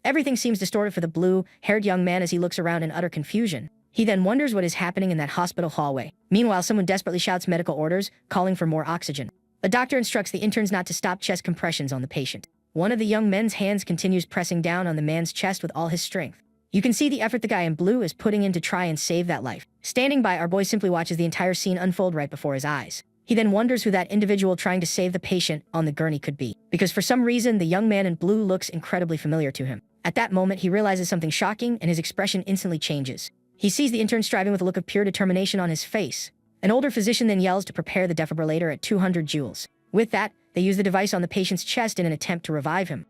Everything seems distorted for the blue-haired young man as he looks around in utter confusion. He then wonders what is happening in that hospital hallway. Meanwhile, someone desperately shouts medical orders, calling for more oxygen. The doctor instructs the interns not to stop chest compressions on the patient. One of the young men's hands continues pressing down on the man's chest with all his strength. You can see the effort the guy in blue is putting in to try and save that life. Standing by, our boy simply watches the entire scene unfold right before his eyes. He then wonders who that individual trying to save the patient on the gurney could be, because for some reason the young man in blue looks incredibly familiar to him. At that moment, he realizes something shocking and his expression instantly changes. He sees the intern striving with a look of pure determination on his face. An older physician then yells to prepare the defibrillator at 200 joules. With that, they use the device on the patient's chest in an attempt to revive him.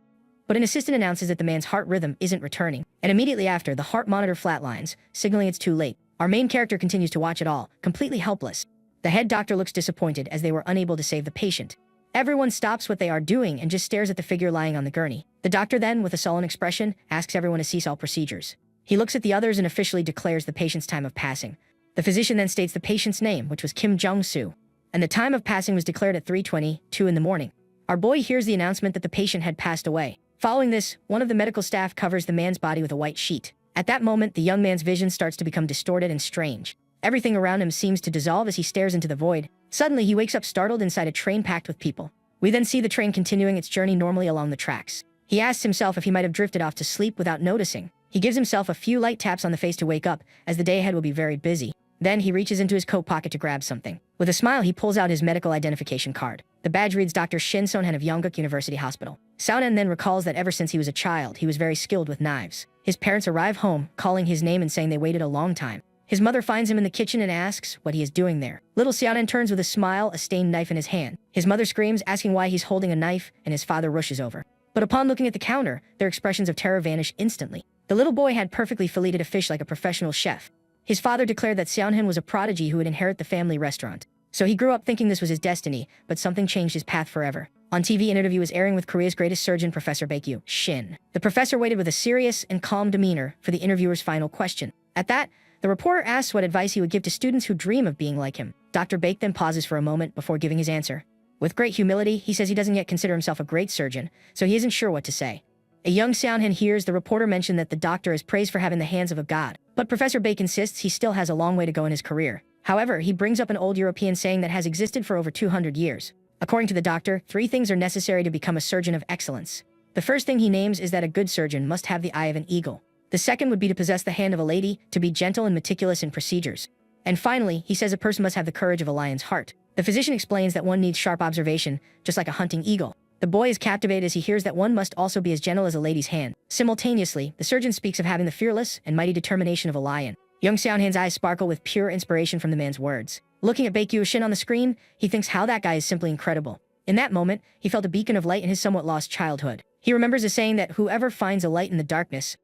But an assistant announces that the man's heart rhythm isn't returning, and immediately after, the heart monitor flatlines, signaling it's too late. Our main character continues to watch it all, completely helpless. The head doctor looks disappointed as they were unable to save the patient. Everyone stops what they are doing and just stares at the figure lying on the gurney. The doctor then, with a sullen expression, asks everyone to cease all procedures. He looks at the others and officially declares the patient's time of passing. The physician then states the patient's name, which was Kim Jung-soo, and the time of passing was declared at 3:22 in the morning. Our boy hears the announcement that the patient had passed away. Following this, one of the medical staff covers the man's body with a white sheet. At that moment, the young man's vision starts to become distorted and strange. Everything around him seems to dissolve as he stares into the void. Suddenly, he wakes up startled inside a train packed with people. We then see the train continuing its journey normally along the tracks. He asks himself if he might have drifted off to sleep without noticing. He gives himself a few light taps on the face to wake up, as the day ahead will be very busy. Then he reaches into his coat pocket to grab something. With a smile, he pulls out his medical identification card. The badge reads Dr. Shin Son-han of Yongguk University Hospital. Son-han then recalls that ever since he was a child, he was very skilled with knives. His parents arrive home, calling his name and saying they waited a long time. His mother finds him in the kitchen and asks what he is doing there. Little Son-han turns with a smile, a stained knife in his hand. His mother screams, asking why he's holding a knife, and his father rushes over. But upon looking at the counter, their expressions of terror vanish instantly. The little boy had perfectly filleted a fish like a professional chef. His father declared that Son-han was a prodigy who would inherit the family restaurant. So he grew up thinking this was his destiny, but something changed his path forever. On TV, an interview was airing with Korea's greatest surgeon, Professor Baekgyu Shin. The professor waited with a serious and calm demeanor for the interviewer's final question. At that, the reporter asks what advice he would give to students who dream of being like him. Dr. Baek then pauses for a moment before giving his answer. With great humility, he says he doesn't yet consider himself a great surgeon, so he isn't sure what to say. A young Son-han hears the reporter mention that the doctor is praised for having the hands of a god, but Professor Baek insists he still has a long way to go in his career. However, he brings up an old European saying that has existed for over 200 years. According to the doctor, 3 things are necessary to become a surgeon of excellence. The first thing he names is that a good surgeon must have the eye of an eagle. The second would be to possess the hand of a lady, to be gentle and meticulous in procedures. And finally, he says a person must have the courage of a lion's heart. The physician explains that one needs sharp observation, just like a hunting eagle. The boy is captivated as he hears that one must also be as gentle as a lady's hand. Simultaneously, the surgeon speaks of having the fearless and mighty determination of a lion. Young Son-han's eyes sparkle with pure inspiration from the man's words. Looking at Baekgyu Shin on the screen, he thinks how that guy is simply incredible. In that moment, he felt a beacon of light in his somewhat lost childhood. He remembers a saying that whoever finds a light in the darkness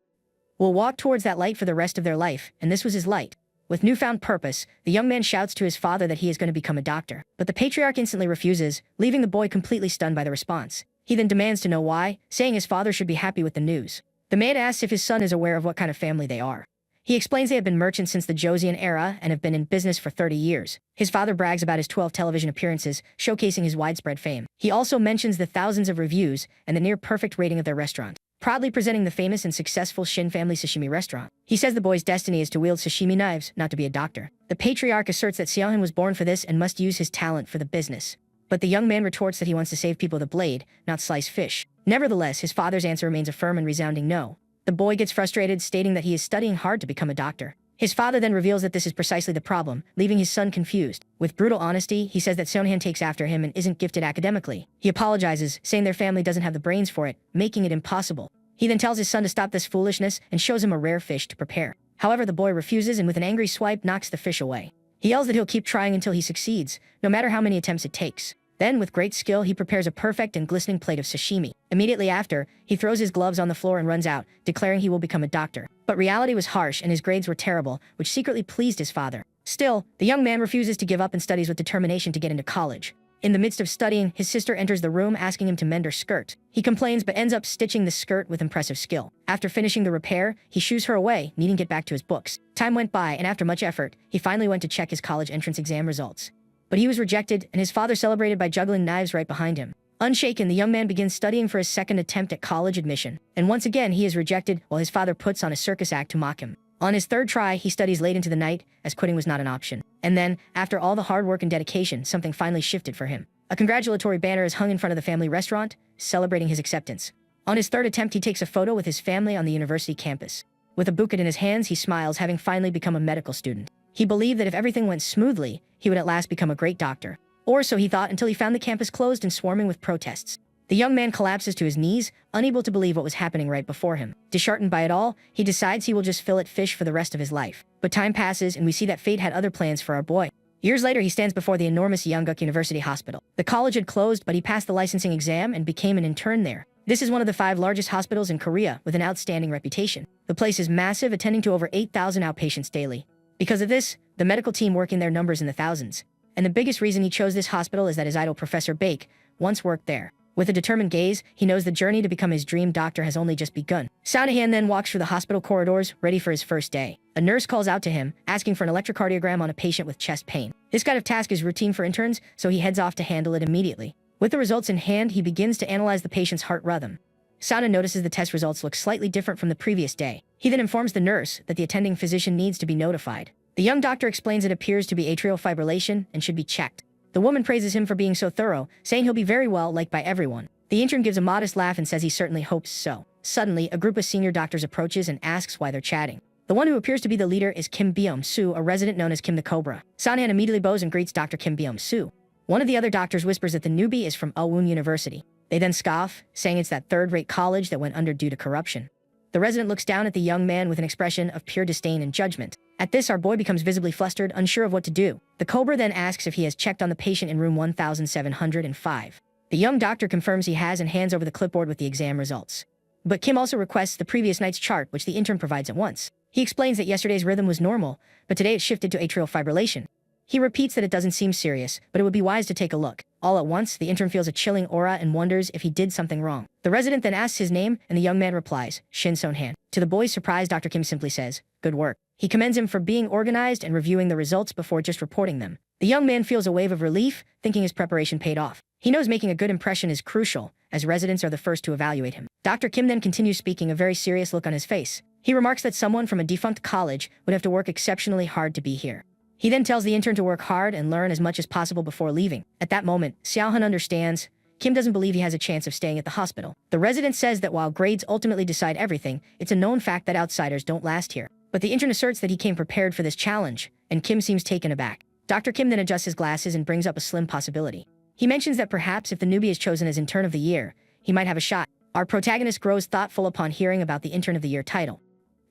will walk towards that light for the rest of their life, and this was his light. With newfound purpose, the young man shouts to his father that he is going to become a doctor. But the patriarch instantly refuses, leaving the boy completely stunned by the response. He then demands to know why, saying his father should be happy with the news. The man asks if his son is aware of what kind of family they are. He explains they have been merchants since the Joseon era and have been in business for 30 years. His father brags about his 12 television appearances, showcasing his widespread fame. He also mentions the thousands of reviews and the near-perfect rating of their restaurant, proudly presenting the famous and successful Shin family sashimi restaurant. He says the boy's destiny is to wield sashimi knives, not to be a doctor. The patriarch asserts that Son-han was born for this and must use his talent for the business. But the young man retorts that he wants to save people with a blade, not slice fish. Nevertheless, his father's answer remains a firm and resounding no. The boy gets frustrated, stating that he is studying hard to become a doctor. His father then reveals that this is precisely the problem, leaving his son confused. With brutal honesty, he says that Son-han takes after him and isn't gifted academically. He apologizes, saying their family doesn't have the brains for it, making it impossible. He then tells his son to stop this foolishness and shows him a rare fish to prepare. However, the boy refuses and with an angry swipe knocks the fish away. He yells that he'll keep trying until he succeeds, no matter how many attempts it takes. Then, with great skill, he prepares a perfect and glistening plate of sashimi. Immediately after, he throws his gloves on the floor and runs out, declaring he will become a doctor. But reality was harsh and his grades were terrible, which secretly pleased his father. Still, the young man refuses to give up and studies with determination to get into college. In the midst of studying, his sister enters the room asking him to mend her skirt. He complains but ends up stitching the skirt with impressive skill. After finishing the repair, he shoos her away, needing to get back to his books. Time went by, and after much effort, he finally went to check his college entrance exam results. But he was rejected, and his father celebrated by juggling knives right behind him. Unshaken, the young man begins studying for his second attempt at college admission, and once again he is rejected while his father puts on a circus act to mock him. On his third try, he studies late into the night, as quitting was not an option. And then, after all the hard work and dedication, something finally shifted for him. A congratulatory banner is hung in front of the family restaurant, celebrating his acceptance. On his third attempt, he takes a photo with his family on the university campus. With a bouquet in his hands, he smiles, having finally become a medical student. He believed that if everything went smoothly, he would at last become a great doctor. Or so he thought, until he found the campus closed and swarming with protests. The young man collapses to his knees, unable to believe what was happening right before him. Disheartened by it all, he decides he will just fillet fish for the rest of his life. But time passes, and we see that fate had other plans for our boy. Years later, he stands before the enormous Yongguk University Hospital. The college had closed, but he passed the licensing exam and became an intern there. This is one of the 5 largest hospitals in Korea, with an outstanding reputation. The place is massive, attending to over 8,000 outpatients daily. Because of this, the medical team working there numbers in the thousands. And the biggest reason he chose this hospital is that his idol Professor Bake once worked there. With a determined gaze, he knows the journey to become his dream doctor has only just begun. Sanahan then walks through the hospital corridors, ready for his first day. A nurse calls out to him, asking for an electrocardiogram on a patient with chest pain. This kind of task is routine for interns, so he heads off to handle it immediately. With the results in hand, he begins to analyze the patient's heart rhythm. Sana notices the test results look slightly different from the previous day. He then informs the nurse that the attending physician needs to be notified. The young doctor explains it appears to be atrial fibrillation and should be checked. The woman praises him for being so thorough, saying he'll be very well liked by everyone. The intern gives a modest laugh and says he certainly hopes so. Suddenly, a group of senior doctors approaches and asks why they're chatting. The one who appears to be the leader is Kim Byung-soo, a resident known as Kim the Cobra. Sanhan immediately bows and greets Dr. Kim Byung-soo. One of the other doctors whispers that the newbie is from Ulwon University. They then scoff, saying it's that third-rate college that went under due to corruption. The resident looks down at the young man with an expression of pure disdain and judgment. At this, our boy becomes visibly flustered, unsure of what to do. The Cobra then asks if he has checked on the patient in room 1705. The young doctor confirms he has and hands over the clipboard with the exam results. But Kim also requests the previous night's chart, which the intern provides at once. He explains that yesterday's rhythm was normal, but today it shifted to atrial fibrillation. He repeats that it doesn't seem serious, but it would be wise to take a look. All at once, the intern feels a chilling aura and wonders if he did something wrong. The resident then asks his name, and the young man replies, Shin Son-han. To the boy's surprise, Dr. Kim simply says, "Good work." He commends him for being organized and reviewing the results before just reporting them. The young man feels a wave of relief, thinking his preparation paid off. He knows making a good impression is crucial, as residents are the first to evaluate him. Dr. Kim then continues speaking, a very serious look on his face. He remarks that someone from a defunct college would have to work exceptionally hard to be here. He then tells the intern to work hard and learn as much as possible before leaving. At that moment, Xiaohun understands. Kim doesn't believe he has a chance of staying at the hospital. The resident says that while grades ultimately decide everything, it's a known fact that outsiders don't last here. But the intern asserts that he came prepared for this challenge, and Kim seems taken aback. Dr. Kim then adjusts his glasses and brings up a slim possibility. He mentions that perhaps if the newbie is chosen as Intern of the Year, he might have a shot. Our protagonist grows thoughtful upon hearing about the Intern of the Year title.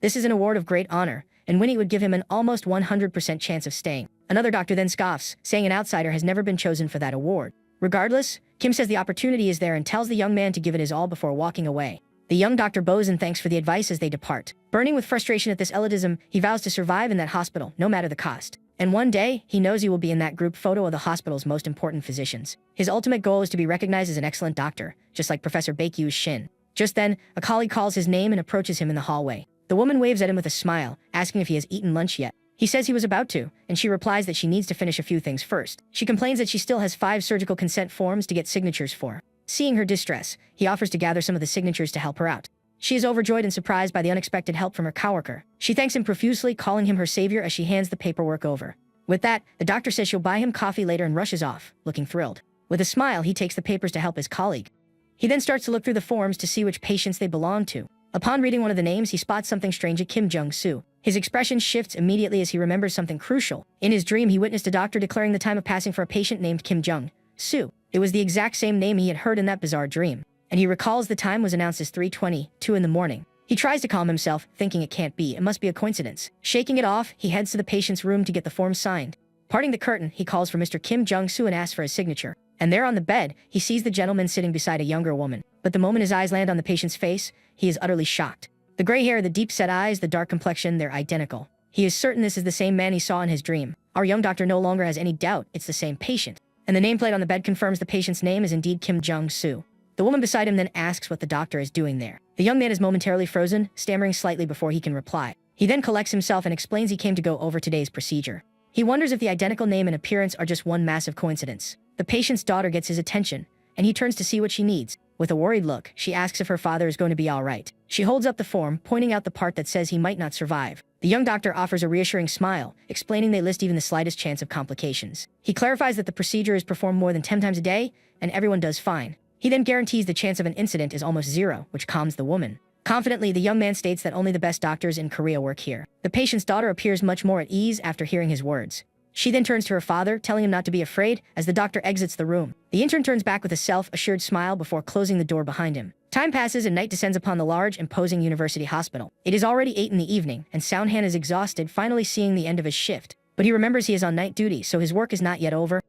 This is an award of great honor, and winning would give him an almost 100% chance of staying. Another doctor then scoffs, saying an outsider has never been chosen for that award. Regardless, Kim says the opportunity is there and tells the young man to give it his all before walking away. The young doctor bows and thanks for the advice as they depart. Burning with frustration at this elitism, he vows to survive in that hospital, no matter the cost. And one day, he knows he will be in that group photo of the hospital's most important physicians. His ultimate goal is to be recognized as an excellent doctor, just like Professor Baekyu's Shin. Just then, a colleague calls his name and approaches him in the hallway. The woman waves at him with a smile, asking if he has eaten lunch yet. He says he was about to, and she replies that she needs to finish a few things first. She complains that she still has 5 surgical consent forms to get signatures for. Seeing her distress, he offers to gather some of the signatures to help her out. She is overjoyed and surprised by the unexpected help from her coworker. She thanks him profusely, calling him her savior as she hands the paperwork over. With that, the doctor says she'll buy him coffee later and rushes off, looking thrilled. With a smile, he takes the papers to help his colleague. He then starts to look through the forms to see which patients they belong to. Upon reading one of the names, he spots something strange at Kim Jung-soo. His expression shifts immediately as he remembers something crucial. In his dream, he witnessed a doctor declaring the time of passing for a patient named Kim Jung-soo. It was the exact same name he had heard in that bizarre dream. And he recalls the time was announced as 3:22 in the morning. He tries to calm himself, thinking it can't be, it must be a coincidence. Shaking it off, he heads to the patient's room to get the form signed. Parting the curtain, he calls for Mr. Kim Jung-soo and asks for his signature. And there on the bed, he sees the gentleman sitting beside a younger woman. But the moment his eyes land on the patient's face, he is utterly shocked. The gray hair, the deep-set eyes, the dark complexion, they're identical. He is certain this is the same man he saw in his dream. Our young doctor no longer has any doubt it's the same patient. And the nameplate on the bed confirms the patient's name is indeed Kim Jung-soo. The woman beside him then asks what the doctor is doing there. The young man is momentarily frozen, stammering slightly before he can reply. He then collects himself and explains he came to go over today's procedure. He wonders if the identical name and appearance are just one massive coincidence. The patient's daughter gets his attention, and he turns to see what she needs. With a worried look, she asks if her father is going to be all right. She holds up the form, pointing out the part that says he might not survive. The young doctor offers a reassuring smile, explaining they list even the slightest chance of complications. He clarifies that the procedure is performed more than 10 times a day, and everyone does fine. He then guarantees the chance of an incident is almost zero, which calms the woman. Confidently, the young man states that only the best doctors in Korea work here. The patient's daughter appears much more at ease after hearing his words. She then turns to her father, telling him not to be afraid as the doctor exits the room. The intern turns back with a self-assured smile before closing the door behind him. Time passes and night descends upon the large, imposing university hospital. It is already 8 in the evening, and Soundhan is exhausted, finally seeing the end of his shift. But he remembers he is on night duty, so his work is not yet over.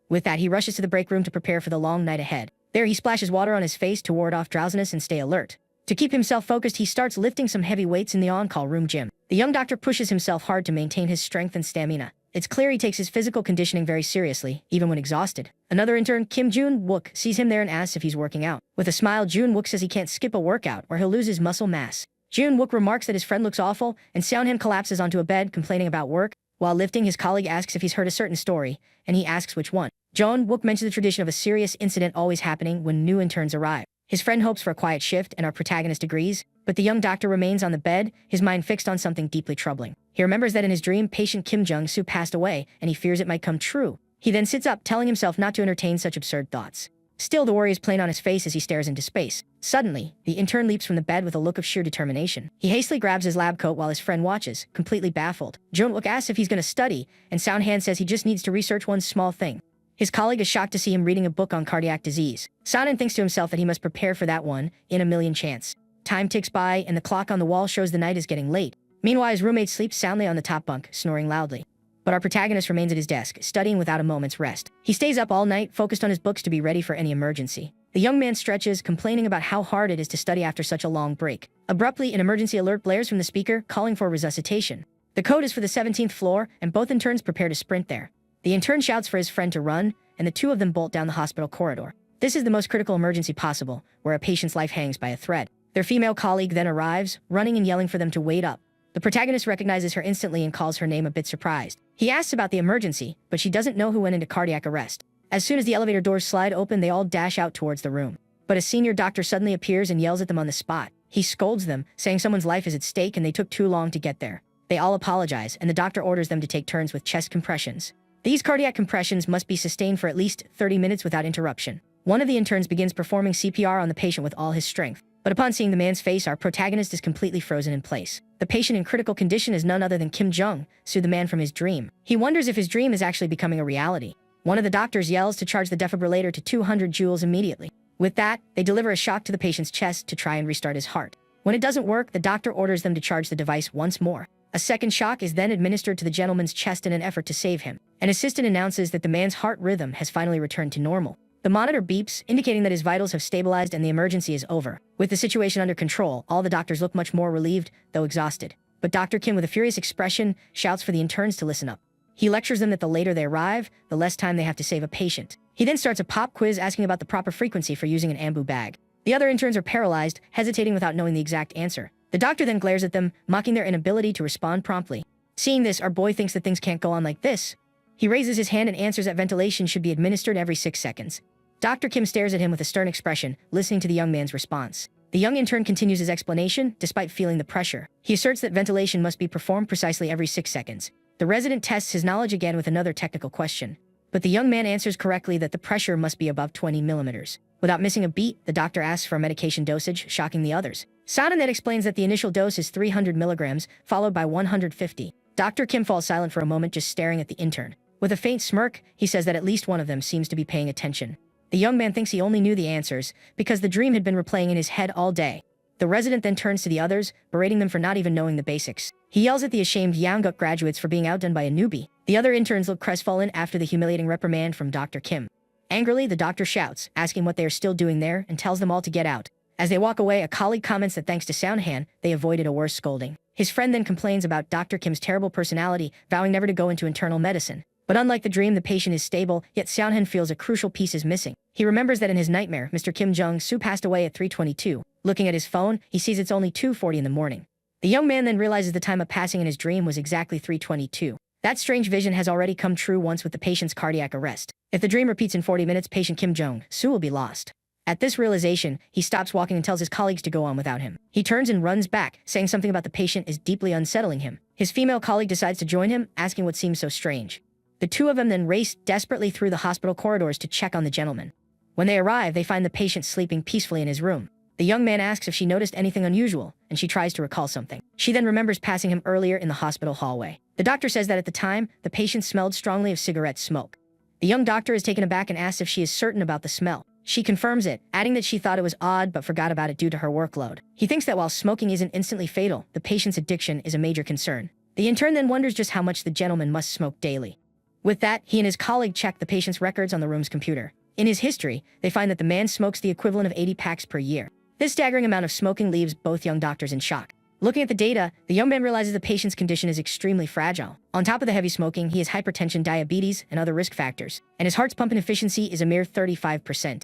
With that, he rushes to the break room to prepare for the long night ahead. There, he splashes water on his face to ward off drowsiness and stay alert. To keep himself focused, he starts lifting some heavy weights in the on-call room gym. The young doctor pushes himself hard to maintain his strength and stamina. It's clear he takes his physical conditioning very seriously, even when exhausted. Another intern, Kim Jun-wook, sees him there and asks if he's working out. With a smile, Jun-wook says he can't skip a workout or he'll lose his muscle mass. Jun-wook remarks that his friend looks awful, and Seon-han collapses onto a bed, complaining about work. While lifting, his colleague asks if he's heard a certain story, and he asks which one. Jun-wook mentions the tradition of a serious incident always happening when new interns arrive. His friend hopes for a quiet shift, and our protagonist agrees, but the young doctor remains on the bed, his mind fixed on something deeply troubling. He remembers that in his dream, patient Kim Jung-soo passed away, and he fears it might come true. He then sits up, telling himself not to entertain such absurd thoughts. Still, the worry is plain on his face as he stares into space. Suddenly, the intern leaps from the bed with a look of sheer determination. He hastily grabs his lab coat while his friend watches, completely baffled. Jun-wook asks if he's going to study, and Sound-han says he just needs to research one small thing. His colleague is shocked to see him reading a book on cardiac disease. Sound-han thinks to himself that he must prepare for that one in a million chance. Time ticks by, and the clock on the wall shows the night is getting late. Meanwhile, his roommate sleeps soundly on the top bunk, snoring loudly. But our protagonist remains at his desk, studying without a moment's rest. He stays up all night, focused on his books to be ready for any emergency. The young man stretches, complaining about how hard it is to study after such a long break. Abruptly, an emergency alert blares from the speaker, calling for resuscitation. The code is for the 17th floor, and both interns prepare to sprint there. The intern shouts for his friend to run, and the two of them bolt down the hospital corridor. This is the most critical emergency possible, where a patient's life hangs by a thread. Their female colleague then arrives, running and yelling for them to wait up. The protagonist recognizes her instantly and calls her name, a bit surprised. He asks about the emergency, but she doesn't know who went into cardiac arrest. As soon as the elevator doors slide open, they all dash out towards the room. But a senior doctor suddenly appears and yells at them on the spot. He scolds them, saying someone's life is at stake and they took too long to get there. They all apologize, and the doctor orders them to take turns with chest compressions. These cardiac compressions must be sustained for at least 30 minutes without interruption. One of the interns begins performing CPR on the patient with all his strength. But upon seeing the man's face, our protagonist is completely frozen in place. The patient in critical condition is none other than Kim Jung-soo, the man from his dream. He wonders if his dream is actually becoming a reality. One of the doctors yells to charge the defibrillator to 200 joules immediately. With that, they deliver a shock to the patient's chest to try and restart his heart. When it doesn't work, the doctor orders them to charge the device once more. A second shock is then administered to the gentleman's chest in an effort to save him. An assistant announces that the man's heart rhythm has finally returned to normal. The monitor beeps, indicating that his vitals have stabilized and the emergency is over. With the situation under control, all the doctors look much more relieved, though exhausted. But Dr. Kim, with a furious expression, shouts for the interns to listen up. He lectures them that the later they arrive, the less time they have to save a patient. He then starts a pop quiz asking about the proper frequency for using an ambu bag. The other interns are paralyzed, hesitating without knowing the exact answer. The doctor then glares at them, mocking their inability to respond promptly. Seeing this, our boy thinks that things can't go on like this. He raises his hand and answers that ventilation should be administered every 6 seconds. Dr. Kim stares at him with a stern expression, listening to the young man's response. The young intern continues his explanation, despite feeling the pressure. He asserts that ventilation must be performed precisely every 6 seconds. The resident tests his knowledge again with another technical question. But the young man answers correctly that the pressure must be above 20 millimeters. Without missing a beat, the doctor asks for a medication dosage, shocking the others. Sana then explains that the initial dose is 300 milligrams, followed by 150. Dr. Kim falls silent for a moment, just staring at the intern. With a faint smirk, he says that at least one of them seems to be paying attention. The young man thinks he only knew the answers, because the dream had been replaying in his head all day. The resident then turns to the others, berating them for not even knowing the basics. He yells at the ashamed Yangguk graduates for being outdone by a newbie. The other interns look crestfallen after the humiliating reprimand from Dr. Kim. Angrily, the doctor shouts, asking what they are still doing there, and tells them all to get out. As they walk away, a colleague comments that thanks to Soundhan, they avoided a worse scolding. His friend then complains about Dr. Kim's terrible personality, vowing never to go into internal medicine. But unlike the dream, the patient is stable, yet Soundhan feels a crucial piece is missing. He remembers that in his nightmare, Mr. Kim Jung-soo passed away at 3:22. Looking at his phone, he sees it's only 2:40 in the morning. The young man then realizes the time of passing in his dream was exactly 3:22. That strange vision has already come true once with the patient's cardiac arrest. If the dream repeats in 40 minutes, patient Kim Jong-soo will be lost. At this realization, he stops walking and tells his colleagues to go on without him. He turns and runs back, saying something about the patient is deeply unsettling him. His female colleague decides to join him, asking what seems so strange. The two of them then race desperately through the hospital corridors to check on the gentleman. When they arrive, they find the patient sleeping peacefully in his room. The young man asks if she noticed anything unusual, and she tries to recall something. She then remembers passing him earlier in the hospital hallway. The doctor says that at the time, the patient smelled strongly of cigarette smoke. The young doctor is taken aback and asks if she is certain about the smell. She confirms it, adding that she thought it was odd but forgot about it due to her workload. He thinks that while smoking isn't instantly fatal, the patient's addiction is a major concern. The intern then wonders just how much the gentleman must smoke daily. With that, he and his colleague check the patient's records on the room's computer. In his history, they find that the man smokes the equivalent of 80 packs per year. This staggering amount of smoking leaves both young doctors in shock. Looking at the data, the young man realizes the patient's condition is extremely fragile. On top of the heavy smoking, he has hypertension, diabetes, and other risk factors, and his heart's pumping efficiency is a mere 35%.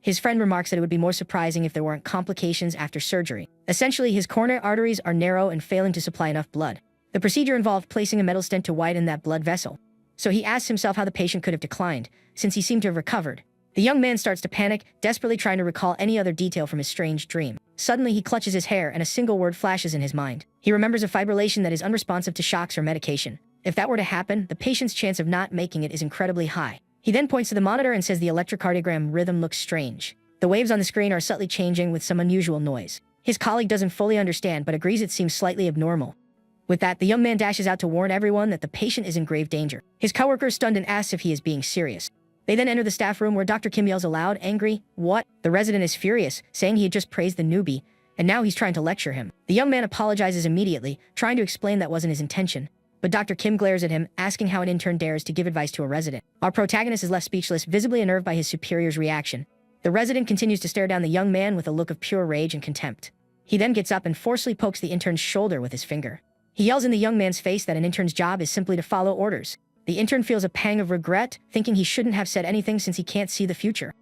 His friend remarks that it would be more surprising if there weren't complications after surgery. Essentially, his coronary arteries are narrow and failing to supply enough blood. The procedure involved placing a metal stent to widen that blood vessel. So he asks himself how the patient could have declined, since he seemed to have recovered. The young man starts to panic, desperately trying to recall any other detail from his strange dream. Suddenly, he clutches his hair and a single word flashes in his mind. He remembers a fibrillation that is unresponsive to shocks or medication. If that were to happen, the patient's chance of not making it is incredibly high. He then points to the monitor and says the electrocardiogram rhythm looks strange. The waves on the screen are subtly changing with some unusual noise. His colleague doesn't fully understand but agrees it seems slightly abnormal. With that, the young man dashes out to warn everyone that the patient is in grave danger. His coworker is stunned and asks if he is being serious. They then enter the staff room where Dr. Kim yells aloud, angry, "What?" The resident is furious, saying he had just praised the newbie, and now he's trying to lecture him. The young man apologizes immediately, trying to explain that wasn't his intention. But Dr. Kim glares at him, asking how an intern dares to give advice to a resident. Our protagonist is left speechless, visibly unnerved by his superior's reaction. The resident continues to stare down the young man with a look of pure rage and contempt. He then gets up and forcefully pokes the intern's shoulder with his finger. He yells in the young man's face that an intern's job is simply to follow orders. The intern feels a pang of regret, thinking he shouldn't have said anything since he can't see the future.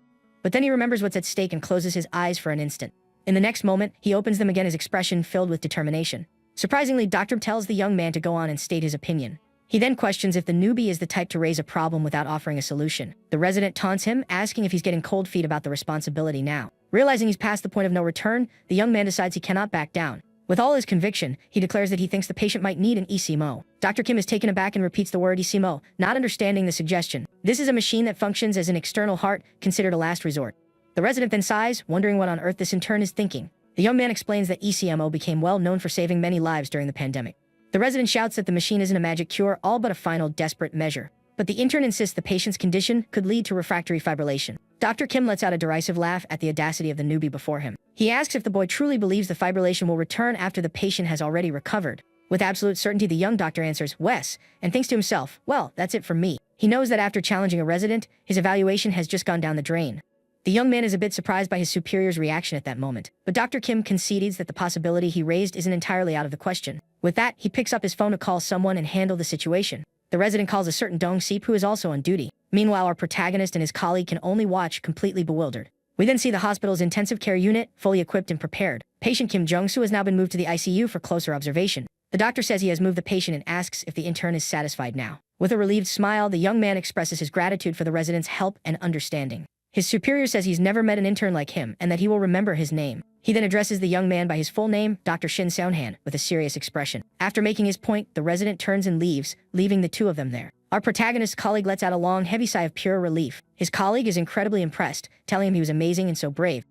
But then he remembers what's at stake and closes his eyes for an instant. In the next moment, he opens them again, his expression filled with determination. Surprisingly, Dr. tells the young man to go on and state his opinion. He then questions if the newbie is the type to raise a problem without offering a solution. The resident taunts him, asking if he's getting cold feet about the responsibility now. Realizing he's past the point of no return, the young man decides he cannot back down. With all his conviction, he declares that he thinks the patient might need an ECMO. Dr. Kim is taken aback and repeats the word ECMO, not understanding the suggestion. This is a machine that functions as an external heart, considered a last resort. The resident then sighs, wondering what on earth this intern is thinking. The young man explains that ECMO became well known for saving many lives during the pandemic. The resident shouts that the machine isn't a magic cure, all but a final desperate measure. But the intern insists the patient's condition could lead to refractory fibrillation. Dr. Kim lets out a derisive laugh at the audacity of the newbie before him. He asks if the boy truly believes the fibrillation will return after the patient has already recovered. With absolute certainty, the young doctor answers, "Wes," and thinks to himself, "Well, that's it for me." He knows that after challenging a resident, his evaluation has just gone down the drain. The young man is a bit surprised by his superior's reaction at that moment, but Dr. Kim concedes that the possibility he raised isn't entirely out of the question. With that, he picks up his phone to call someone and handle the situation. The resident calls a certain Dong Seep, who is also on duty. Meanwhile, our protagonist and his colleague can only watch, completely bewildered. We then see the hospital's intensive care unit, fully equipped and prepared. Patient Kim Jong-soo has now been moved to the ICU for closer observation. The doctor says he has moved the patient and asks if the intern is satisfied now. With a relieved smile, the young man expresses his gratitude for the resident's help and understanding. His superior says he's never met an intern like him and that he will remember his name. He then addresses the young man by his full name, Dr. Shin Seonhan, with a serious expression. After making his point, the resident turns and leaves, leaving the two of them there. Our protagonist's colleague lets out a long, heavy sigh of pure relief. His colleague is incredibly impressed, telling him he was amazing and so brave.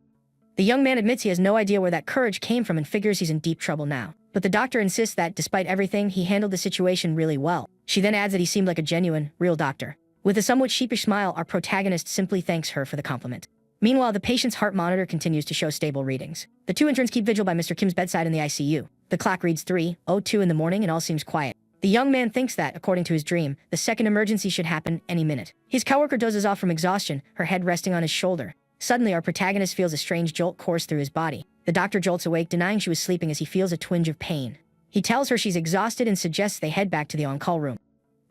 The young man admits he has no idea where that courage came from and figures he's in deep trouble now. But the doctor insists that, despite everything, he handled the situation really well. She then adds that he seemed like a genuine, real doctor. With a somewhat sheepish smile, our protagonist simply thanks her for the compliment. Meanwhile, the patient's heart monitor continues to show stable readings. The two interns keep vigil by Mr. Kim's bedside in the ICU. The clock reads 3:02 in the morning and all seems quiet. The young man thinks that, according to his dream, the second emergency should happen any minute. His coworker dozes off from exhaustion, her head resting on his shoulder. Suddenly, our protagonist feels a strange jolt course through his body. The doctor jolts awake, denying she was sleeping as he feels a twinge of pain. He tells her she's exhausted and suggests they head back to the on-call room.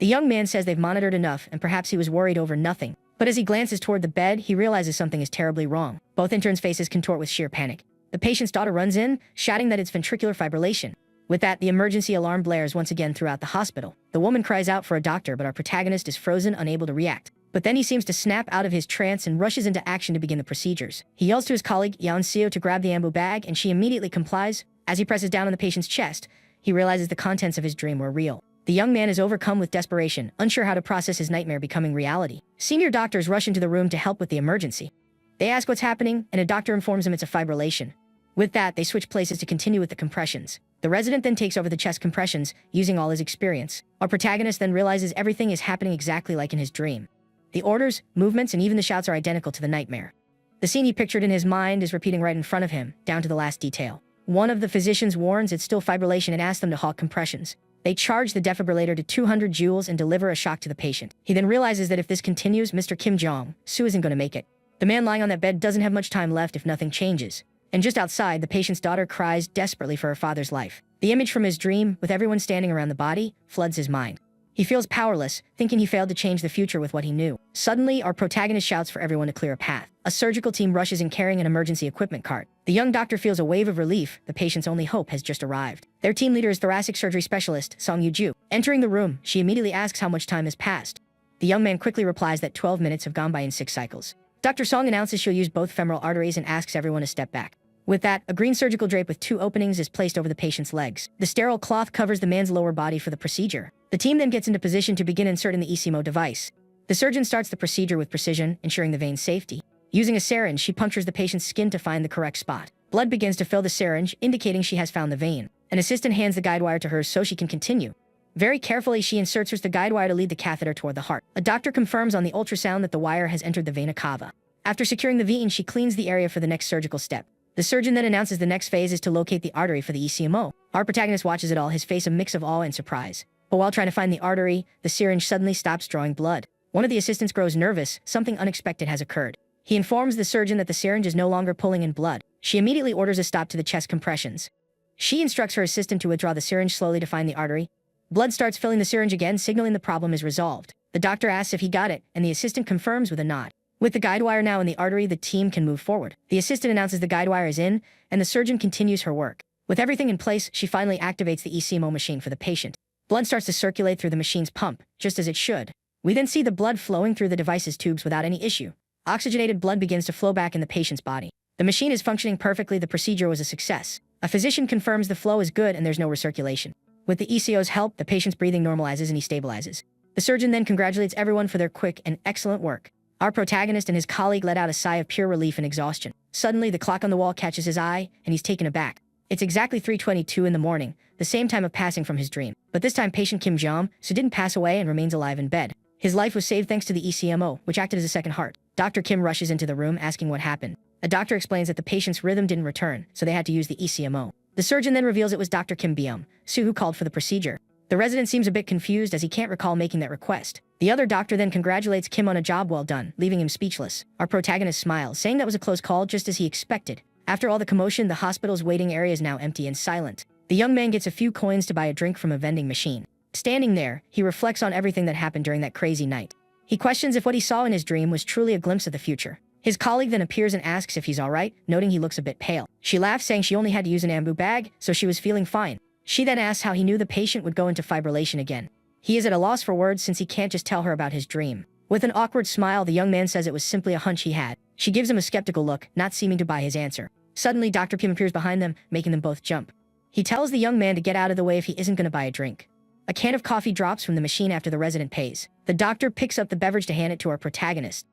The young man says they've monitored enough and perhaps he was worried over nothing. But as he glances toward the bed, he realizes something is terribly wrong. Both interns' faces contort with sheer panic. The patient's daughter runs in, shouting that it's ventricular fibrillation. With that, the emergency alarm blares once again throughout the hospital. The woman cries out for a doctor, but our protagonist is frozen, unable to react. But then he seems to snap out of his trance and rushes into action to begin the procedures. He yells to his colleague, Yanseo, to grab the ambu bag, and she immediately complies. As he presses down on the patient's chest, he realizes the contents of his dream were real. The young man is overcome with desperation, unsure how to process his nightmare becoming reality. Senior doctors rush into the room to help with the emergency. They ask what's happening, and a doctor informs him it's a fibrillation. With that, they switch places to continue with the compressions. The resident then takes over the chest compressions, using all his experience. Our protagonist then realizes everything is happening exactly like in his dream. The orders, movements, and even the shouts are identical to the nightmare. The scene he pictured in his mind is repeating right in front of him, down to the last detail. One of the physicians warns it's still fibrillation and asks them to halt compressions. They charge the defibrillator to 200 joules and deliver a shock to the patient. He then realizes that if this continues, Mr. Kim Jong-soo isn't going to make it. The man lying on that bed doesn't have much time left if nothing changes. And just outside, the patient's daughter cries desperately for her father's life. The image from his dream, with everyone standing around the body, floods his mind. He feels powerless, thinking he failed to change the future with what he knew. Suddenly, our protagonist shouts for everyone to clear a path. A surgical team rushes in carrying an emergency equipment cart. The young doctor feels a wave of relief. The patient's only hope has just arrived. Their team leader is thoracic surgery specialist, Song Yu-ju. Entering the room, she immediately asks how much time has passed. The young man quickly replies that 12 minutes have gone by in 6 cycles. Dr. Song announces she'll use both femoral arteries and asks everyone to step back. With that, a green surgical drape with 2 openings is placed over the patient's legs. The sterile cloth covers the man's lower body for the procedure. The team then gets into position to begin inserting the ECMO device. The surgeon starts the procedure with precision, ensuring the vein's safety. Using a syringe, she punctures the patient's skin to find the correct spot. Blood begins to fill the syringe, indicating she has found the vein. An assistant hands the guide wire to her so she can continue. Very carefully, she inserts the guide wire to lead the catheter toward the heart. A doctor confirms on the ultrasound that the wire has entered the vena cava. After securing the vein, she cleans the area for the next surgical step. The surgeon then announces the next phase is to locate the artery for the ECMO. Our protagonist watches it all, his face a mix of awe and surprise. But while trying to find the artery, the syringe suddenly stops drawing blood. One of the assistants grows nervous, something unexpected has occurred. He informs the surgeon that the syringe is no longer pulling in blood. She immediately orders a stop to the chest compressions. She instructs her assistant to withdraw the syringe slowly to find the artery. Blood starts filling the syringe again, signaling the problem is resolved. The doctor asks if he got it, and the assistant confirms with a nod. With the guide wire now in the artery, the team can move forward. The assistant announces the guide wire is in, and the surgeon continues her work. With everything in place, she finally activates the ECMO machine for the patient. Blood starts to circulate through the machine's pump, just as it should. We then see the blood flowing through the device's tubes without any issue. Oxygenated blood begins to flow back in the patient's body. The machine is functioning perfectly. The procedure was a success. A physician confirms the flow is good and there's no recirculation. With the ECO's help, the patient's breathing normalizes and he stabilizes. The surgeon then congratulates everyone for their quick and excellent work. Our protagonist and his colleague let out a sigh of pure relief and exhaustion. Suddenly, the clock on the wall catches his eye, and he's taken aback. It's exactly 3:22 in the morning, the same time of passing from his dream. But this time, patient Kim Jong-soo didn't pass away and remains alive in bed. His life was saved thanks to the ECMO, which acted as a second heart. Dr. Kim rushes into the room asking what happened. A doctor explains that the patient's rhythm didn't return, so they had to use the ECMO. The surgeon then reveals it was Dr. Kim Byung-soo who called for the procedure. The resident seems a bit confused as he can't recall making that request. The other doctor then congratulates Kim on a job well done, leaving him speechless. Our protagonist smiles, saying that was a close call just as he expected. After all the commotion, the hospital's waiting area is now empty and silent. The young man gets a few coins to buy a drink from a vending machine. Standing there, he reflects on everything that happened during that crazy night. He questions if what he saw in his dream was truly a glimpse of the future. His colleague then appears and asks if he's alright, noting he looks a bit pale. She laughs, saying she only had to use an ambu bag, so she was feeling fine. She then asks how he knew the patient would go into fibrillation again. He is at a loss for words since he can't just tell her about his dream. With an awkward smile, the young man says it was simply a hunch he had. She gives him a skeptical look, not seeming to buy his answer. Suddenly, Dr. Kim appears behind them, making them both jump. He tells the young man to get out of the way if he isn't going to buy a drink. A can of coffee drops from the machine after the resident pays. The doctor picks up the beverage to hand it to our protagonist.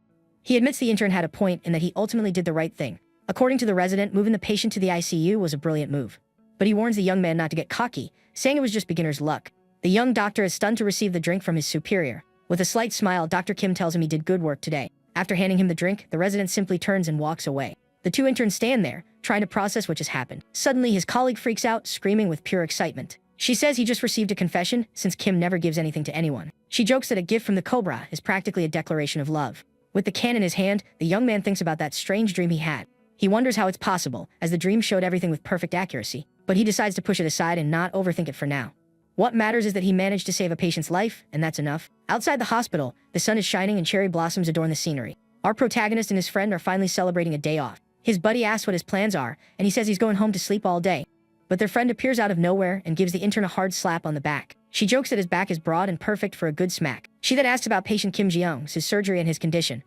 He admits the intern had a point and that he ultimately did the right thing. According to the resident, moving the patient to the ICU was a brilliant move. But he warns the young man not to get cocky, saying it was just beginner's luck. The young doctor is stunned to receive the drink from his superior. With a slight smile, Dr. Kim tells him he did good work today. After handing him the drink, the resident simply turns and walks away. The 2 interns stand there, trying to process what just happened. Suddenly, his colleague freaks out, screaming with pure excitement. She says he just received a confession, since Kim never gives anything to anyone. She jokes that a gift from the Cobra is practically a declaration of love. With the can in his hand, the young man thinks about that strange dream he had. He wonders how it's possible, as the dream showed everything with perfect accuracy, but he decides to push it aside and not overthink it for now. What matters is that he managed to save a patient's life, and that's enough. Outside the hospital, the sun is shining and cherry blossoms adorn the scenery. Our protagonist and his friend are finally celebrating a day off. His buddy asks what his plans are, and he says he's going home to sleep all day. But their friend appears out of nowhere and gives the intern a hard slap on the back. She jokes that his back is broad and perfect for a good smack. She then asks about patient Kim Ji-young's his surgery and his condition.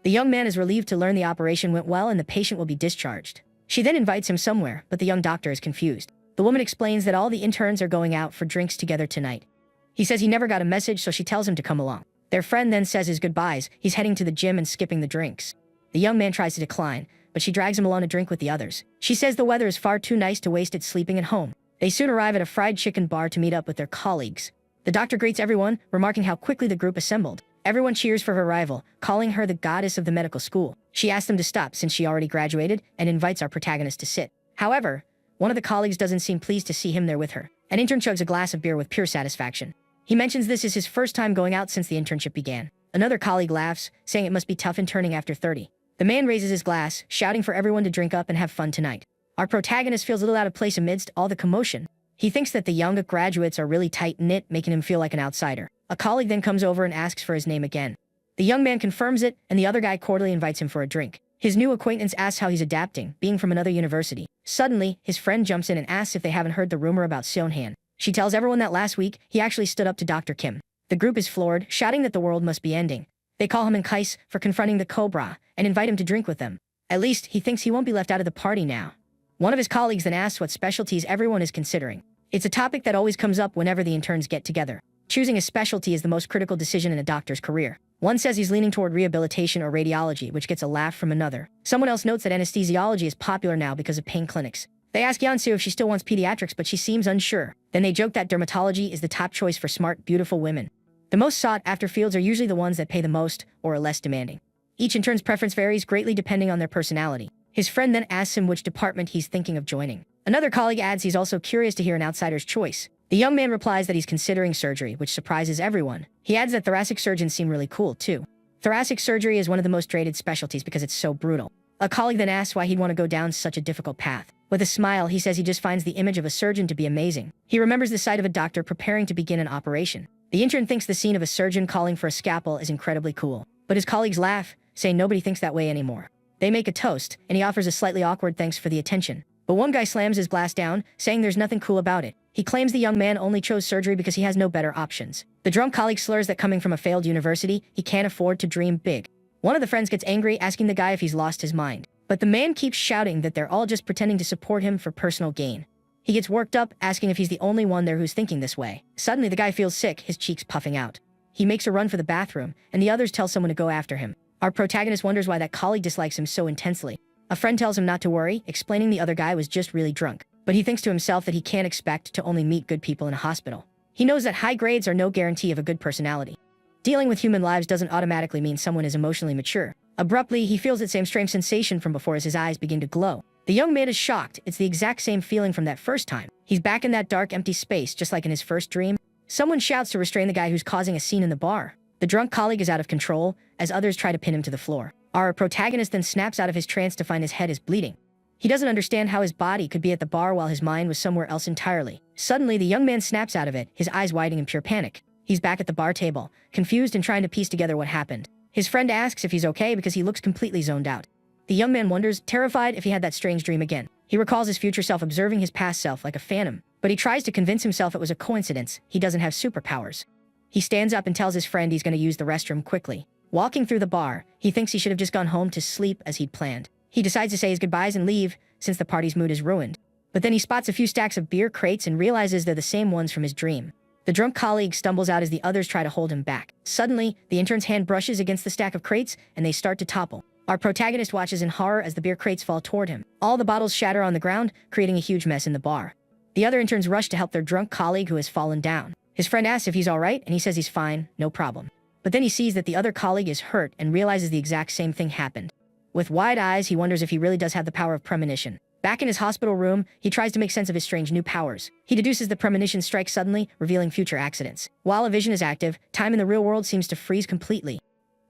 The young man is relieved to learn the operation went well and the patient will be discharged. She then invites him somewhere, but the young doctor is confused. The woman explains that all the interns are going out for drinks together tonight. He says he never got a message, so she tells him to come along. Their friend then says his goodbyes. He's heading to the gym and skipping the drinks. The young man tries to decline, but she drags him along to drink with the others. She says the weather is far too nice to waste it sleeping at home. They soon arrive at a fried chicken bar to meet up with their colleagues. The doctor greets everyone, remarking how quickly the group assembled. Everyone cheers for her arrival, calling her the goddess of the medical school. She asks them to stop since she already graduated and invites our protagonist to sit. However, one of the colleagues doesn't seem pleased to see him there with her. An intern chugs a glass of beer with pure satisfaction. He mentions this is his first time going out since the internship began. Another colleague laughs, saying it must be tough interning after 30. The man raises his glass, shouting for everyone to drink up and have fun tonight. Our protagonist feels a little out of place amidst all the commotion. He thinks that the young graduates are really tight-knit, making him feel like an outsider. A colleague then comes over and asks for his name again. The young man confirms it, and the other guy cordially invites him for a drink. His new acquaintance asks how he's adapting, being from another university. Suddenly, his friend jumps in and asks if they haven't heard the rumor about Seonhan. She tells everyone that last week, he actually stood up to Dr. Kim. The group is floored, shouting that the world must be ending. They call him Enkais for confronting the Cobra, and invite him to drink with them. At least, he thinks he won't be left out of the party now. One of his colleagues then asks what specialties everyone is considering. It's a topic that always comes up whenever the interns get together. Choosing a specialty is the most critical decision in a doctor's career. One says he's leaning toward rehabilitation or radiology, which gets a laugh from another. Someone else notes that anesthesiology is popular now because of pain clinics. They ask Yeonsu if she still wants pediatrics, but she seems unsure. Then they joke that dermatology is the top choice for smart, beautiful women. The most sought-after fields are usually the ones that pay the most or are less demanding. Each intern's preference varies greatly depending on their personality. His friend then asks him which department he's thinking of joining. Another colleague adds he's also curious to hear an outsider's choice. The young man replies that he's considering surgery, which surprises everyone. He adds that thoracic surgeons seem really cool, too. Thoracic surgery is one of the most dreaded specialties because it's so brutal. A colleague then asks why he'd want to go down such a difficult path. With a smile, he says he just finds the image of a surgeon to be amazing. He remembers the sight of a doctor preparing to begin an operation. The intern thinks the scene of a surgeon calling for a scalpel is incredibly cool. But his colleagues laugh, saying nobody thinks that way anymore. They make a toast, and he offers a slightly awkward thanks for the attention. But one guy slams his glass down, saying there's nothing cool about it. He claims the young man only chose surgery because he has no better options. The drunk colleague slurs that coming from a failed university, he can't afford to dream big. One of the friends gets angry, asking the guy if he's lost his mind. But the man keeps shouting that they're all just pretending to support him for personal gain. He gets worked up, asking if he's the only one there who's thinking this way. Suddenly, the guy feels sick, his cheeks puffing out. He makes a run for the bathroom, and the others tell someone to go after him. Our protagonist wonders why that colleague dislikes him so intensely. A friend tells him not to worry, explaining the other guy was just really drunk. But he thinks to himself that he can't expect to only meet good people in a hospital. He knows that high grades are no guarantee of a good personality. Dealing with human lives doesn't automatically mean someone is emotionally mature. Abruptly, he feels that same strange sensation from before as his eyes begin to glow. The young man is shocked. It's the exact same feeling from that first time. He's back in that dark, empty space, just like in his first dream. Someone shouts to restrain the guy who's causing a scene in the bar. The drunk colleague is out of control, as others try to pin him to the floor. Our protagonist then snaps out of his trance to find his head is bleeding. He doesn't understand how his body could be at the bar while his mind was somewhere else entirely. Suddenly, the young man snaps out of it, his eyes widening in pure panic. He's back at the bar table, confused and trying to piece together what happened. His friend asks if he's okay because he looks completely zoned out. The young man wonders, terrified, if he had that strange dream again. He recalls his future self observing his past self like a phantom, but he tries to convince himself it was a coincidence. He doesn't have superpowers. He stands up and tells his friend he's going to use the restroom quickly. Walking through the bar, he thinks he should have just gone home to sleep as he'd planned. He decides to say his goodbyes and leave, since the party's mood is ruined. But then he spots a few stacks of beer crates and realizes they're the same ones from his dream. The drunk colleague stumbles out as the others try to hold him back. Suddenly, the intern's hand brushes against the stack of crates, and they start to topple. Our protagonist watches in horror as the beer crates fall toward him. All the bottles shatter on the ground, creating a huge mess in the bar. The other interns rush to help their drunk colleague who has fallen down. His friend asks if he's alright, and he says he's fine, no problem. But then he sees that the other colleague is hurt and realizes the exact same thing happened. With wide eyes, he wonders if he really does have the power of premonition. Back in his hospital room, he tries to make sense of his strange new powers. He deduces the premonition strikes suddenly, revealing future accidents. While a vision is active, time in the real world seems to freeze completely.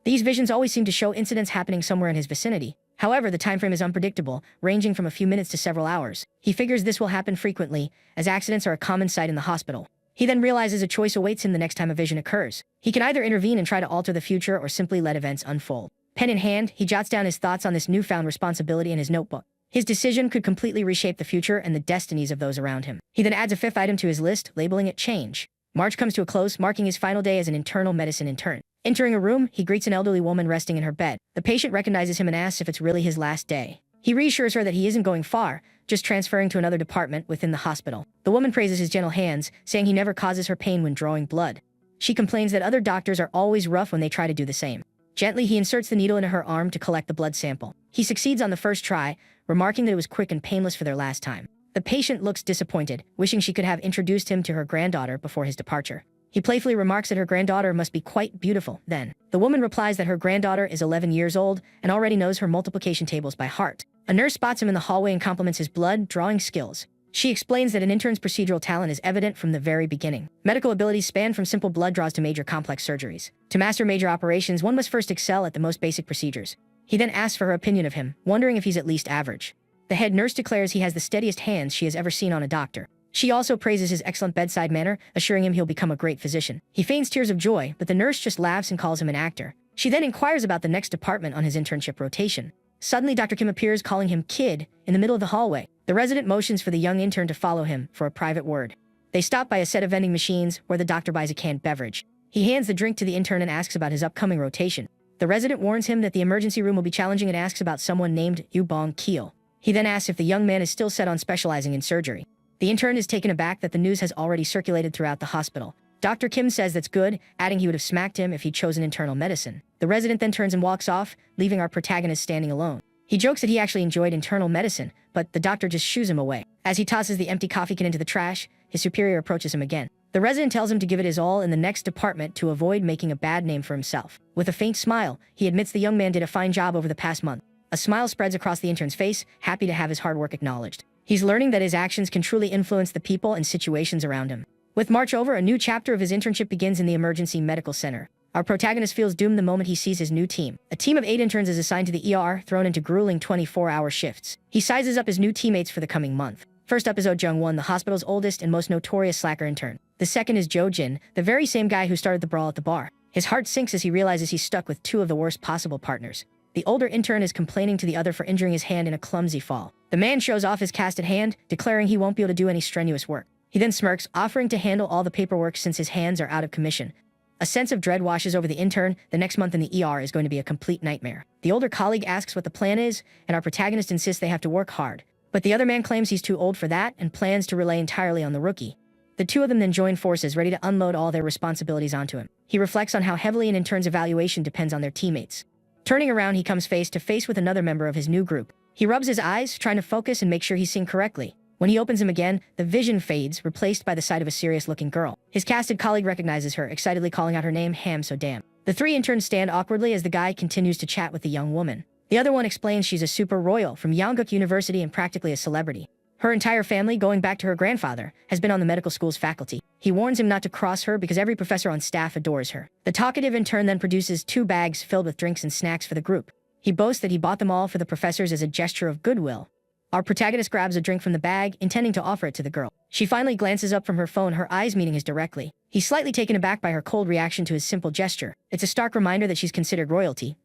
These visions always seem to show incidents happening somewhere in his vicinity. However, the time frame is unpredictable, ranging from a few minutes to several hours. He figures this will happen frequently, as accidents are a common sight in the hospital. He then realizes a choice awaits him the next time a vision occurs. He can either intervene and try to alter the future or simply let events unfold. Pen in hand, he jots down his thoughts on this newfound responsibility in his notebook. His decision could completely reshape the future and the destinies of those around him. He then adds a fifth item to his list, labeling it change. March comes to a close, marking his final day as an internal medicine intern. Entering a room, he greets an elderly woman resting in her bed. The patient recognizes him and asks if it's really his last day. He reassures her that he isn't going far, just transferring to another department within the hospital. The woman praises his gentle hands, saying he never causes her pain when drawing blood. She complains that other doctors are always rough when they try to do the same. Gently, he inserts the needle into her arm to collect the blood sample. He succeeds on the first try, remarking that it was quick and painless for their last time. The patient looks disappointed, wishing she could have introduced him to her granddaughter before his departure. He playfully remarks that her granddaughter must be quite beautiful then. The woman replies that her granddaughter is 11 years old and already knows her multiplication tables by heart. A nurse spots him in the hallway and compliments his blood drawing skills. She explains that an intern's procedural talent is evident from the very beginning. Medical abilities span from simple blood draws to major complex surgeries. To master major operations, one must first excel at the most basic procedures. He then asks for her opinion of him, wondering if he's at least average. The head nurse declares he has the steadiest hands she has ever seen on a doctor. She also praises his excellent bedside manner, assuring him he'll become a great physician. He feigns tears of joy, but the nurse just laughs and calls him an actor. She then inquires about the next department on his internship rotation. Suddenly, Dr. Kim appears, calling him kid, in the middle of the hallway. The resident motions for the young intern to follow him for a private word. They stop by a set of vending machines where the doctor buys a canned beverage. He hands the drink to the intern and asks about his upcoming rotation. The resident warns him that the emergency room will be challenging and asks about someone named Yu Bong Keel. He then asks if the young man is still set on specializing in surgery. The intern is taken aback that the news has already circulated throughout the hospital. Dr. Kim says that's good, adding he would have smacked him if he'd chosen internal medicine. The resident then turns and walks off, leaving our protagonist standing alone. He jokes that he actually enjoyed internal medicine, but the doctor just shoos him away. As he tosses the empty coffee can into the trash, his superior approaches him again. The resident tells him to give it his all in the next department to avoid making a bad name for himself. With a faint smile, he admits the young man did a fine job over the past month. A smile spreads across the intern's face, happy to have his hard work acknowledged. He's learning that his actions can truly influence the people and situations around him. With March over, a new chapter of his internship begins in the emergency medical center. Our protagonist feels doomed the moment he sees his new team. A team of 8 interns is assigned to the ER, thrown into grueling 24-hour shifts. He sizes up his new teammates for the coming month. First up is Oh Jung-won, the hospital's oldest and most notorious slacker intern. The second is Jo Jin, the very same guy who started the brawl at the bar. His heart sinks as he realizes he's stuck with 2 of the worst possible partners. The older intern is complaining to the other for injuring his hand in a clumsy fall. The man shows off his casted hand, declaring he won't be able to do any strenuous work. He then smirks, offering to handle all the paperwork since his hands are out of commission. A sense of dread washes over the intern. The next month in the ER is going to be a complete nightmare. The older colleague asks what the plan is, and our protagonist insists they have to work hard. But the other man claims he's too old for that and plans to rely entirely on the rookie. The 2 of them then join forces, ready to unload all their responsibilities onto him. He reflects on how heavily an intern's evaluation depends on their teammates. Turning around, he comes face to face with another member of his new group. He rubs his eyes, trying to focus and make sure he's seeing correctly. When he opens them again, the vision fades, replaced by the sight of a serious-looking girl. His casted colleague recognizes her, excitedly calling out her name, Ham So Damn. The 3 interns stand awkwardly as the guy continues to chat with the young woman. The other one explains she's a super royal from Yongguk University and practically a celebrity. Her entire family, going back to her grandfather, has been on the medical school's faculty. He warns him not to cross her because every professor on staff adores her. The talkative intern then produces 2 bags filled with drinks and snacks for the group. He boasts that he bought them all for the professors as a gesture of goodwill. Our protagonist grabs a drink from the bag, intending to offer it to the girl. She finally glances up from her phone, her eyes meeting his directly. He's slightly taken aback by her cold reaction to his simple gesture. It's a stark reminder that she's considered royalty,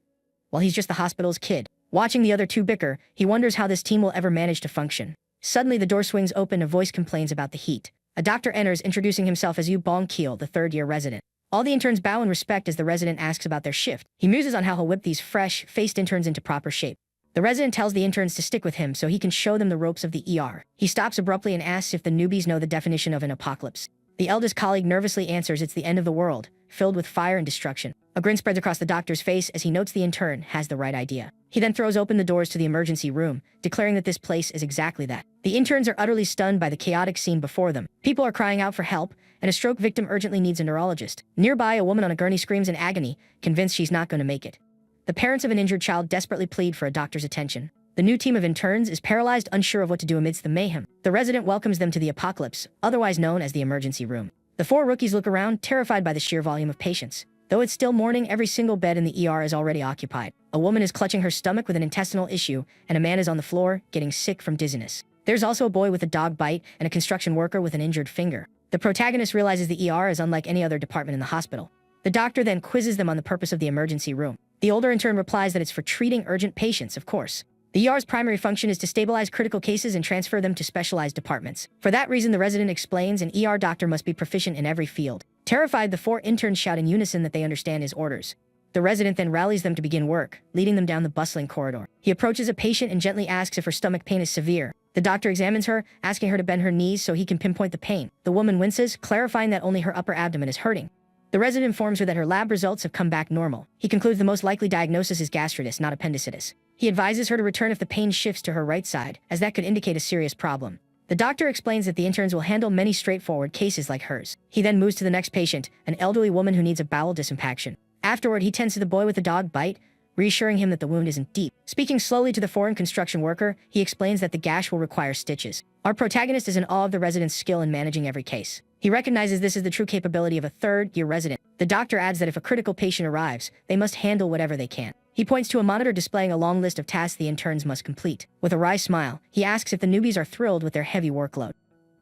while he's just the hospital's kid. Watching the other 2 bicker, he wonders how this team will ever manage to function. Suddenly, the door swings open and a voice complains about the heat. A doctor enters, introducing himself as Yu Bong Keel, the 3rd-year resident. All the interns bow in respect as the resident asks about their shift. He muses on how he'll whip these fresh-faced interns into proper shape. The resident tells the interns to stick with him so he can show them the ropes of the ER. He stops abruptly and asks if the newbies know the definition of an apocalypse. The eldest colleague nervously answers it's the end of the world, filled with fire and destruction. A grin spreads across the doctor's face as he notes the intern has the right idea. He then throws open the doors to the emergency room, declaring that this place is exactly that. The interns are utterly stunned by the chaotic scene before them. People are crying out for help, and a stroke victim urgently needs a neurologist. Nearby, a woman on a gurney screams in agony, convinced she's not going to make it. The parents of an injured child desperately plead for a doctor's attention. The new team of interns is paralyzed, unsure of what to do amidst the mayhem. The resident welcomes them to the apocalypse, otherwise known as the emergency room. The 4 rookies look around, terrified by the sheer volume of patients. Though it's still morning, every single bed in the ER is already occupied. A woman is clutching her stomach with an intestinal issue, and a man is on the floor, getting sick from dizziness. There's also a boy with a dog bite and a construction worker with an injured finger. The protagonist realizes the ER is unlike any other department in the hospital. The doctor then quizzes them on the purpose of the emergency room. The older intern replies that it's for treating urgent patients, of course. The ER's primary function is to stabilize critical cases and transfer them to specialized departments. For that reason, the resident explains, an ER doctor must be proficient in every field. Terrified, the 4 interns shout in unison that they understand his orders. The resident then rallies them to begin work, leading them down the bustling corridor. He approaches a patient and gently asks if her stomach pain is severe. The doctor examines her, asking her to bend her knees so he can pinpoint the pain. The woman winces, clarifying that only her upper abdomen is hurting. The resident informs her that her lab results have come back normal. He concludes the most likely diagnosis is gastritis, not appendicitis. He advises her to return if the pain shifts to her right side, as that could indicate a serious problem. The doctor explains that the interns will handle many straightforward cases like hers. He then moves to the next patient, an elderly woman who needs a bowel disimpaction. Afterward, he tends to the boy with the dog bite, reassuring him that the wound isn't deep. Speaking slowly to the foreign construction worker, he explains that the gash will require stitches. Our protagonist is in awe of the resident's skill in managing every case. He recognizes this is the true capability of a third-year resident. The doctor adds that if a critical patient arrives, they must handle whatever they can. He points to a monitor displaying a long list of tasks the interns must complete. With a wry smile, he asks if the newbies are thrilled with their heavy workload.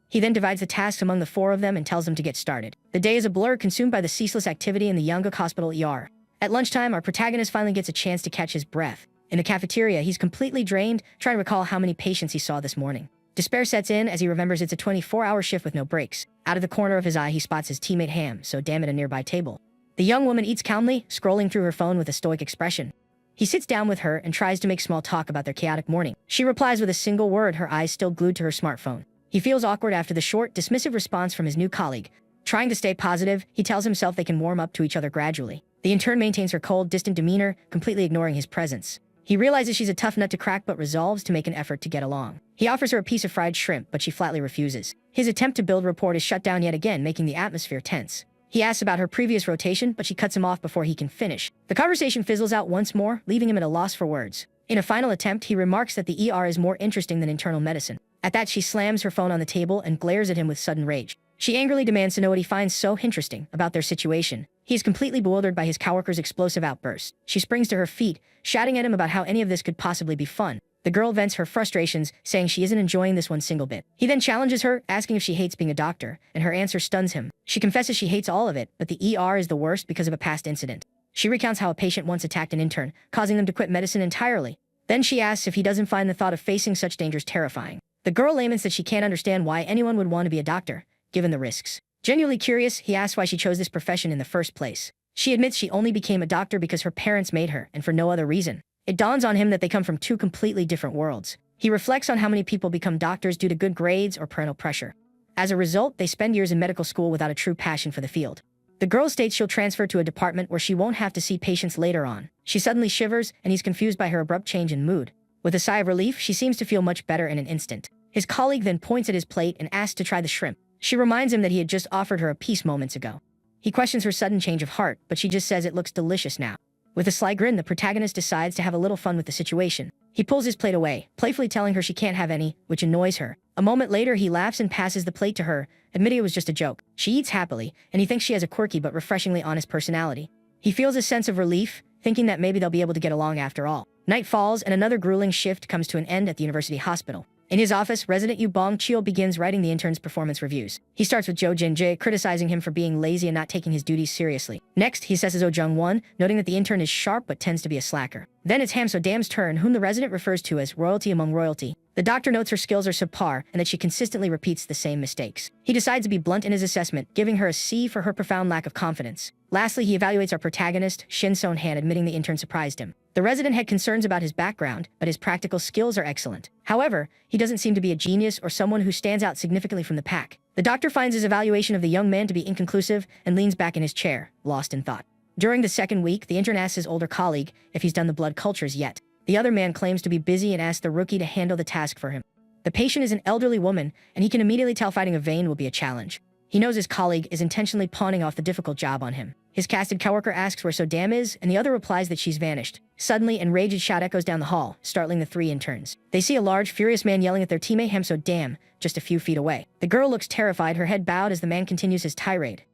He then divides the tasks among the 4 of them and tells them to get started. The day is a blur consumed by the ceaseless activity in the Yanguk Hospital ER. At lunchtime, our protagonist finally gets a chance to catch his breath. In the cafeteria, he's completely drained, trying to recall how many patients he saw this morning. Despair sets in as he remembers it's a 24-hour shift with no breaks. Out of the corner of his eye, he spots his teammate Ham, so damn at a nearby table. The young woman eats calmly, scrolling through her phone with a stoic expression. He sits down with her and tries to make small talk about their chaotic morning. She replies with a single word, her eyes still glued to her smartphone. He feels awkward after the short, dismissive response from his new colleague. Trying to stay positive, he tells himself they can warm up to each other gradually. The intern maintains her cold, distant demeanor, completely ignoring his presence. He realizes she's a tough nut to crack but resolves to make an effort to get along. He offers her a piece of fried shrimp, but she flatly refuses. His attempt to build rapport is shut down yet again, making the atmosphere tense. He asks about her previous rotation, but she cuts him off before he can finish. The conversation fizzles out once more, leaving him at a loss for words. In a final attempt, he remarks that the ER is more interesting than internal medicine. At that, she slams her phone on the table and glares at him with sudden rage. She angrily demands to know what he finds so interesting about their situation. He is completely bewildered by his coworker's explosive outburst. She springs to her feet, shouting at him about how any of this could possibly be fun. The girl vents her frustrations, saying she isn't enjoying this one single bit. He then challenges her, asking if she hates being a doctor, and her answer stuns him. She confesses she hates all of it, but the ER is the worst because of a past incident. She recounts how a patient once attacked an intern, causing them to quit medicine entirely. Then she asks if he doesn't find the thought of facing such dangers terrifying. The girl laments that she can't understand why anyone would want to be a doctor, given the risks. Genuinely curious, he asks why she chose this profession in the first place. She admits she only became a doctor because her parents made her, and for no other reason. It dawns on him that they come from 2 completely different worlds. He reflects on how many people become doctors due to good grades or parental pressure. As a result, they spend years in medical school without a true passion for the field. The girl states she'll transfer to a department where she won't have to see patients later on. She suddenly shivers, and he's confused by her abrupt change in mood. With a sigh of relief, she seems to feel much better in an instant. His colleague then points at his plate and asks to try the shrimp. She reminds him that he had just offered her a piece moments ago. He questions her sudden change of heart, but she just says it looks delicious now. With a sly grin, the protagonist decides to have a little fun with the situation. He pulls his plate away, playfully telling her she can't have any, which annoys her. A moment later, he laughs and passes the plate to her, admitting it was just a joke. She eats happily, and he thinks she has a quirky but refreshingly honest personality. He feels a sense of relief, thinking that maybe they'll be able to get along after all. Night falls, and another grueling shift comes to an end at the university hospital. In his office, resident Yu Bong-chil begins writing the intern's performance reviews. He starts with Jo Jin-jae, criticizing him for being lazy and not taking his duties seriously. Next, he assesses Oh Jung-won, noting that the intern is sharp but tends to be a slacker. Then it's Ham So-dam's turn, whom the resident refers to as royalty among royalty. The doctor notes her skills are subpar and that she consistently repeats the same mistakes. He decides to be blunt in his assessment, giving her a C for her profound lack of confidence. Lastly, he evaluates our protagonist, Shin Son-han, admitting the intern surprised him. The resident had concerns about his background, but his practical skills are excellent. However, he doesn't seem to be a genius or someone who stands out significantly from the pack. The doctor finds his evaluation of the young man to be inconclusive and leans back in his chair, lost in thought. During the second week, the intern asks his older colleague if he's done the blood cultures yet. The other man claims to be busy and asks the rookie to handle the task for him. The patient is an elderly woman, and he can immediately tell fighting a vein will be a challenge. He knows his colleague is intentionally pawning off the difficult job on him. His casted coworker asks where So-dam is, and the other replies that she's vanished. Suddenly, enraged shout echoes down the hall, startling the 3 interns. They see a large, furious man yelling at their teammate Ham So-dam, just a few feet away. The girl looks terrified, her head bowed as the man continues his tirade.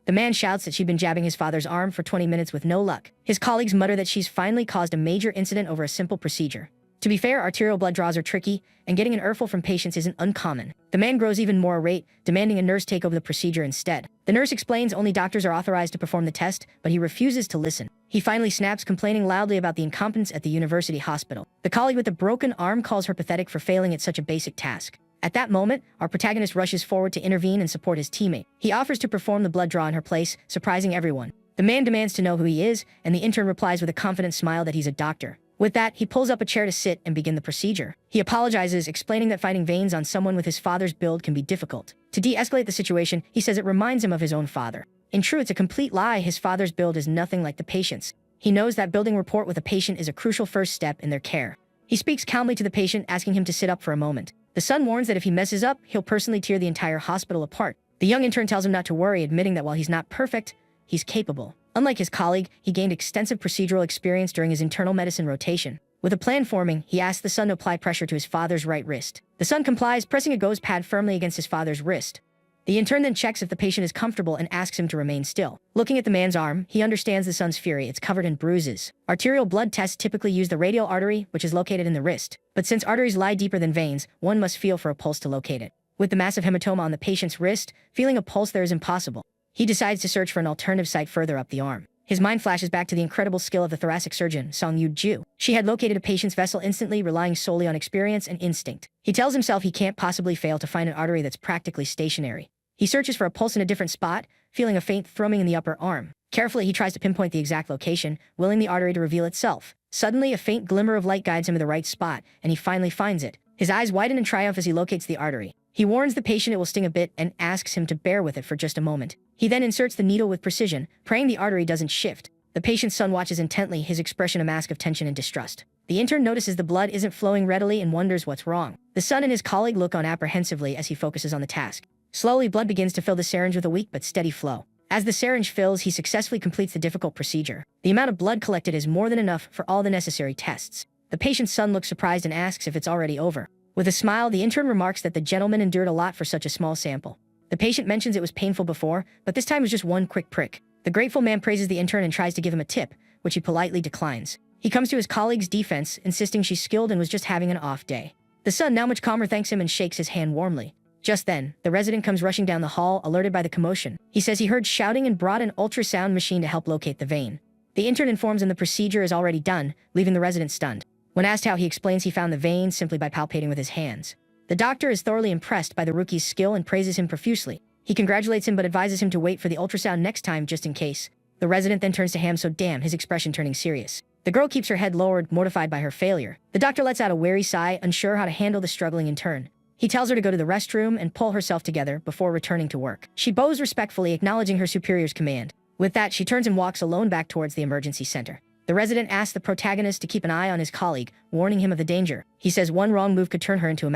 The man shouts that she'd been jabbing his father's arm for 20 minutes with no luck. His colleagues mutter that she's finally caused a major incident over a simple procedure. To be fair, arterial blood draws are tricky, and getting an earful from patients isn't uncommon. The man grows even more irate, demanding a nurse take over the procedure instead. The nurse explains only doctors are authorized to perform the test, but he refuses to listen. He finally snaps, complaining loudly about the incompetence at the university hospital. The colleague with the broken arm calls her pathetic for failing at such a basic task. At that moment, our protagonist rushes forward to intervene and support his teammate. He offers to perform the blood draw in her place, surprising everyone. The man demands to know who he is, and the intern replies with a confident smile that he's a doctor. With that, he pulls up a chair to sit and begin the procedure. He apologizes, explaining that finding veins on someone with his father's build can be difficult. To de-escalate the situation, he says it reminds him of his own father. In truth, it's a complete lie. His father's build is nothing like the patient's. He knows that building rapport with a patient is a crucial first step in their care. He speaks calmly to the patient, asking him to sit up for a moment. The son warns that if he messes up, he'll personally tear the entire hospital apart. The young intern tells him not to worry, admitting that while he's not perfect, he's capable. Unlike his colleague, he gained extensive procedural experience during his internal medicine rotation. With a plan forming, he asks the son to apply pressure to his father's right wrist. The son complies, pressing a gauze pad firmly against his father's wrist. The intern then checks if the patient is comfortable and asks him to remain still. Looking at the man's arm, he understands the son's fury. It's covered in bruises. Arterial blood tests typically use the radial artery, which is located in the wrist. But since arteries lie deeper than veins, one must feel for a pulse to locate it. With the massive hematoma on the patient's wrist, feeling a pulse there is impossible. He decides to search for an alternative site further up the arm. His mind flashes back to the incredible skill of the thoracic surgeon, Song-Yu-Ju. She had located a patient's vessel instantly, relying solely on experience and instinct. He tells himself he can't possibly fail to find an artery that's practically stationary. He searches for a pulse in a different spot, feeling a faint thrumming in the upper arm. Carefully, he tries to pinpoint the exact location, willing the artery to reveal itself. Suddenly, a faint glimmer of light guides him to the right spot, and he finally finds it. His eyes widen in triumph as he locates the artery. He warns the patient it will sting a bit and asks him to bear with it for just a moment. He then inserts the needle with precision, praying the artery doesn't shift. The patient's son watches intently, his expression a mask of tension and distrust. The intern notices the blood isn't flowing readily and wonders what's wrong. The son and his colleague look on apprehensively as he focuses on the task. Slowly, blood begins to fill the syringe with a weak but steady flow. As the syringe fills, he successfully completes the difficult procedure. The amount of blood collected is more than enough for all the necessary tests. The patient's son looks surprised and asks if it's already over. With a smile, the intern remarks that the gentleman endured a lot for such a small sample. The patient mentions it was painful before, but this time was just one quick prick. The grateful man praises the intern and tries to give him a tip, which he politely declines. He comes to his colleague's defense, insisting she's skilled and was just having an off day. The son, now much calmer, thanks him and shakes his hand warmly. Just then, the resident comes rushing down the hall, alerted by the commotion. He says he heard shouting and brought an ultrasound machine to help locate the vein. The intern informs him the procedure is already done, leaving the resident stunned. When asked how, he explains he found the vein simply by palpating with his hands. The doctor is thoroughly impressed by the rookie's skill and praises him profusely. He congratulates him but advises him to wait for the ultrasound next time just in case. The resident then turns to Ham, so damn, his expression turning serious. The girl keeps her head lowered, mortified by her failure. The doctor lets out a weary sigh, unsure how to handle the struggling intern. He tells her to go to the restroom and pull herself together before returning to work. She bows respectfully, acknowledging her superior's command. With that, she turns and walks alone back towards the emergency center. The resident asks the protagonist to keep an eye on his colleague, warning him of the danger. He says one wrong move could turn her into a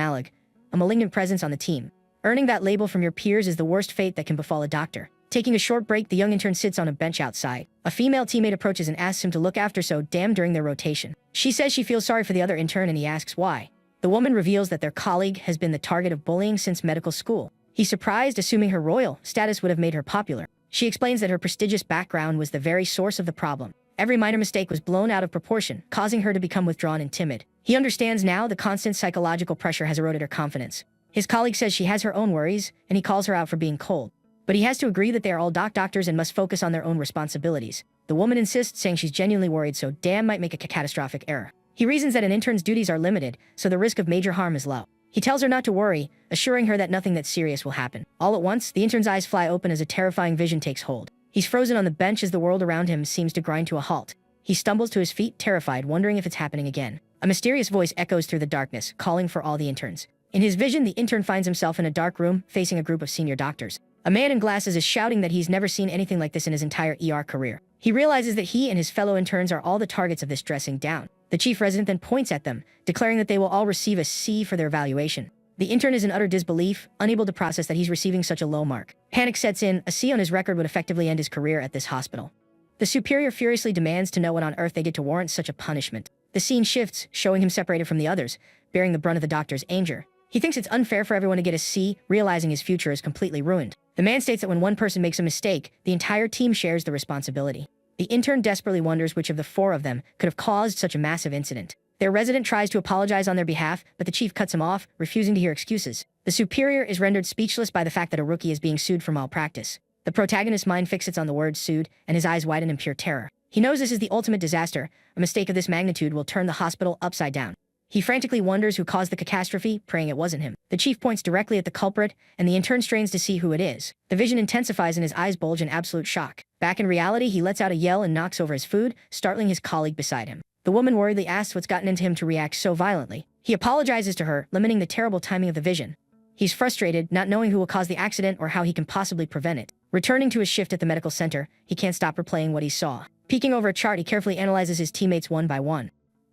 malignant presence on the team. Earning that label from your peers is the worst fate that can befall a doctor. Taking a short break, the young intern sits on a bench outside. A female teammate approaches and asks him to look after so damn during their rotation. She says she feels sorry for the other intern and he asks why. The woman reveals that their colleague has been the target of bullying since medical school. He's surprised, assuming her royal status would have made her popular. She explains that her prestigious background was the very source of the problem. Every minor mistake was blown out of proportion, causing her to become withdrawn and timid. He understands now the constant psychological pressure has eroded her confidence. His colleague says she has her own worries, and he calls her out for being cold. But he has to agree that they are all doctors and must focus on their own responsibilities. The woman insists, saying she's genuinely worried so damn might make a catastrophic error. He reasons that an intern's duties are limited, so the risk of major harm is low. He tells her not to worry, assuring her that nothing that's serious will happen. All at once, the intern's eyes fly open as a terrifying vision takes hold. He's frozen on the bench as the world around him seems to grind to a halt. He stumbles to his feet, terrified, wondering if it's happening again. A mysterious voice echoes through the darkness, calling for all the interns. In his vision, the intern finds himself in a dark room, facing a group of senior doctors. A man in glasses is shouting that he's never seen anything like this in his entire ER career. He realizes that he and his fellow interns are all the targets of this dressing down. The chief resident then points at them, declaring that they will all receive a C for their evaluation. The intern is in utter disbelief, unable to process that he's receiving such a low mark. Panic sets in. A C on his record would effectively end his career at this hospital. The superior furiously demands to know what on earth they did to warrant such a punishment. The scene shifts, showing him separated from the others, bearing the brunt of the doctor's anger. He thinks it's unfair for everyone to get a C, realizing his future is completely ruined. The man states that when one person makes a mistake, the entire team shares the responsibility. The intern desperately wonders which of the four of them could have caused such a massive incident. Their resident tries to apologize on their behalf, but the chief cuts him off, refusing to hear excuses. The superior is rendered speechless by the fact that a rookie is being sued for malpractice. The protagonist's mind fixates on the word sued, and his eyes widen in pure terror. He knows this is the ultimate disaster. A mistake of this magnitude will turn the hospital upside down. He frantically wonders who caused the catastrophe, praying it wasn't him. The chief points directly at the culprit, and the intern strains to see who it is. The vision intensifies and his eyes bulge in absolute shock. Back in reality, he lets out a yell and knocks over his food, startling his colleague beside him. The woman worriedly asks what's gotten into him to react so violently. He apologizes to her, lamenting the terrible timing of the vision. He's frustrated, not knowing who will cause the accident or how he can possibly prevent it. Returning to his shift at the medical center, he can't stop replaying what he saw. Peeking over a chart, he carefully analyzes his teammates one by one.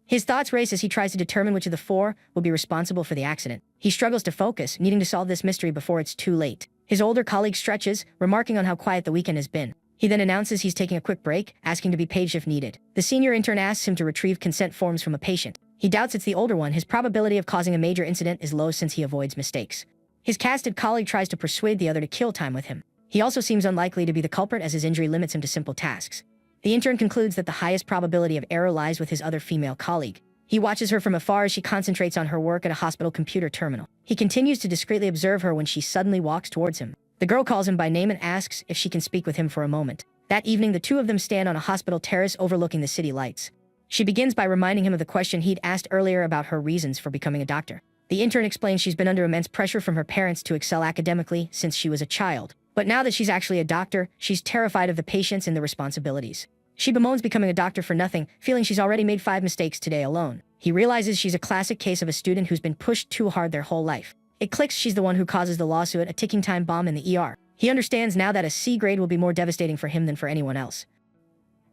His thoughts race as he tries to determine which of the four will be responsible for the accident. He struggles to focus, needing to solve this mystery before it's too late. His older colleague stretches, remarking on how quiet the weekend has been. He then announces he's taking a quick break, asking to be paged if needed. The senior intern asks him to retrieve consent forms from a patient. He doubts it's the older one. His probability of causing a major incident is low since he avoids mistakes. His casted colleague tries to persuade the other to kill time with him. He also seems unlikely to be the culprit as his injury limits him to simple tasks. The intern concludes that the highest probability of error lies with his other female colleague. He watches her from afar as she concentrates on her work at a hospital computer terminal. He continues to discreetly observe her when she suddenly walks towards him. The girl calls him by name and asks if she can speak with him for a moment. That evening, the two of them stand on a hospital terrace overlooking the city lights. She begins by reminding him of the question he'd asked earlier about her reasons for becoming a doctor. The intern explains she's been under immense pressure from her parents to excel academically since she was a child. But now that she's actually a doctor, she's terrified of the patients and the responsibilities. She bemoans becoming a doctor for nothing, feeling she's already made 5 mistakes today alone. He realizes she's a classic case of a student who's been pushed too hard their whole life. It clicks she's the one who causes the lawsuit, a ticking time bomb in the ER. He understands now that a C grade will be more devastating for him than for anyone else.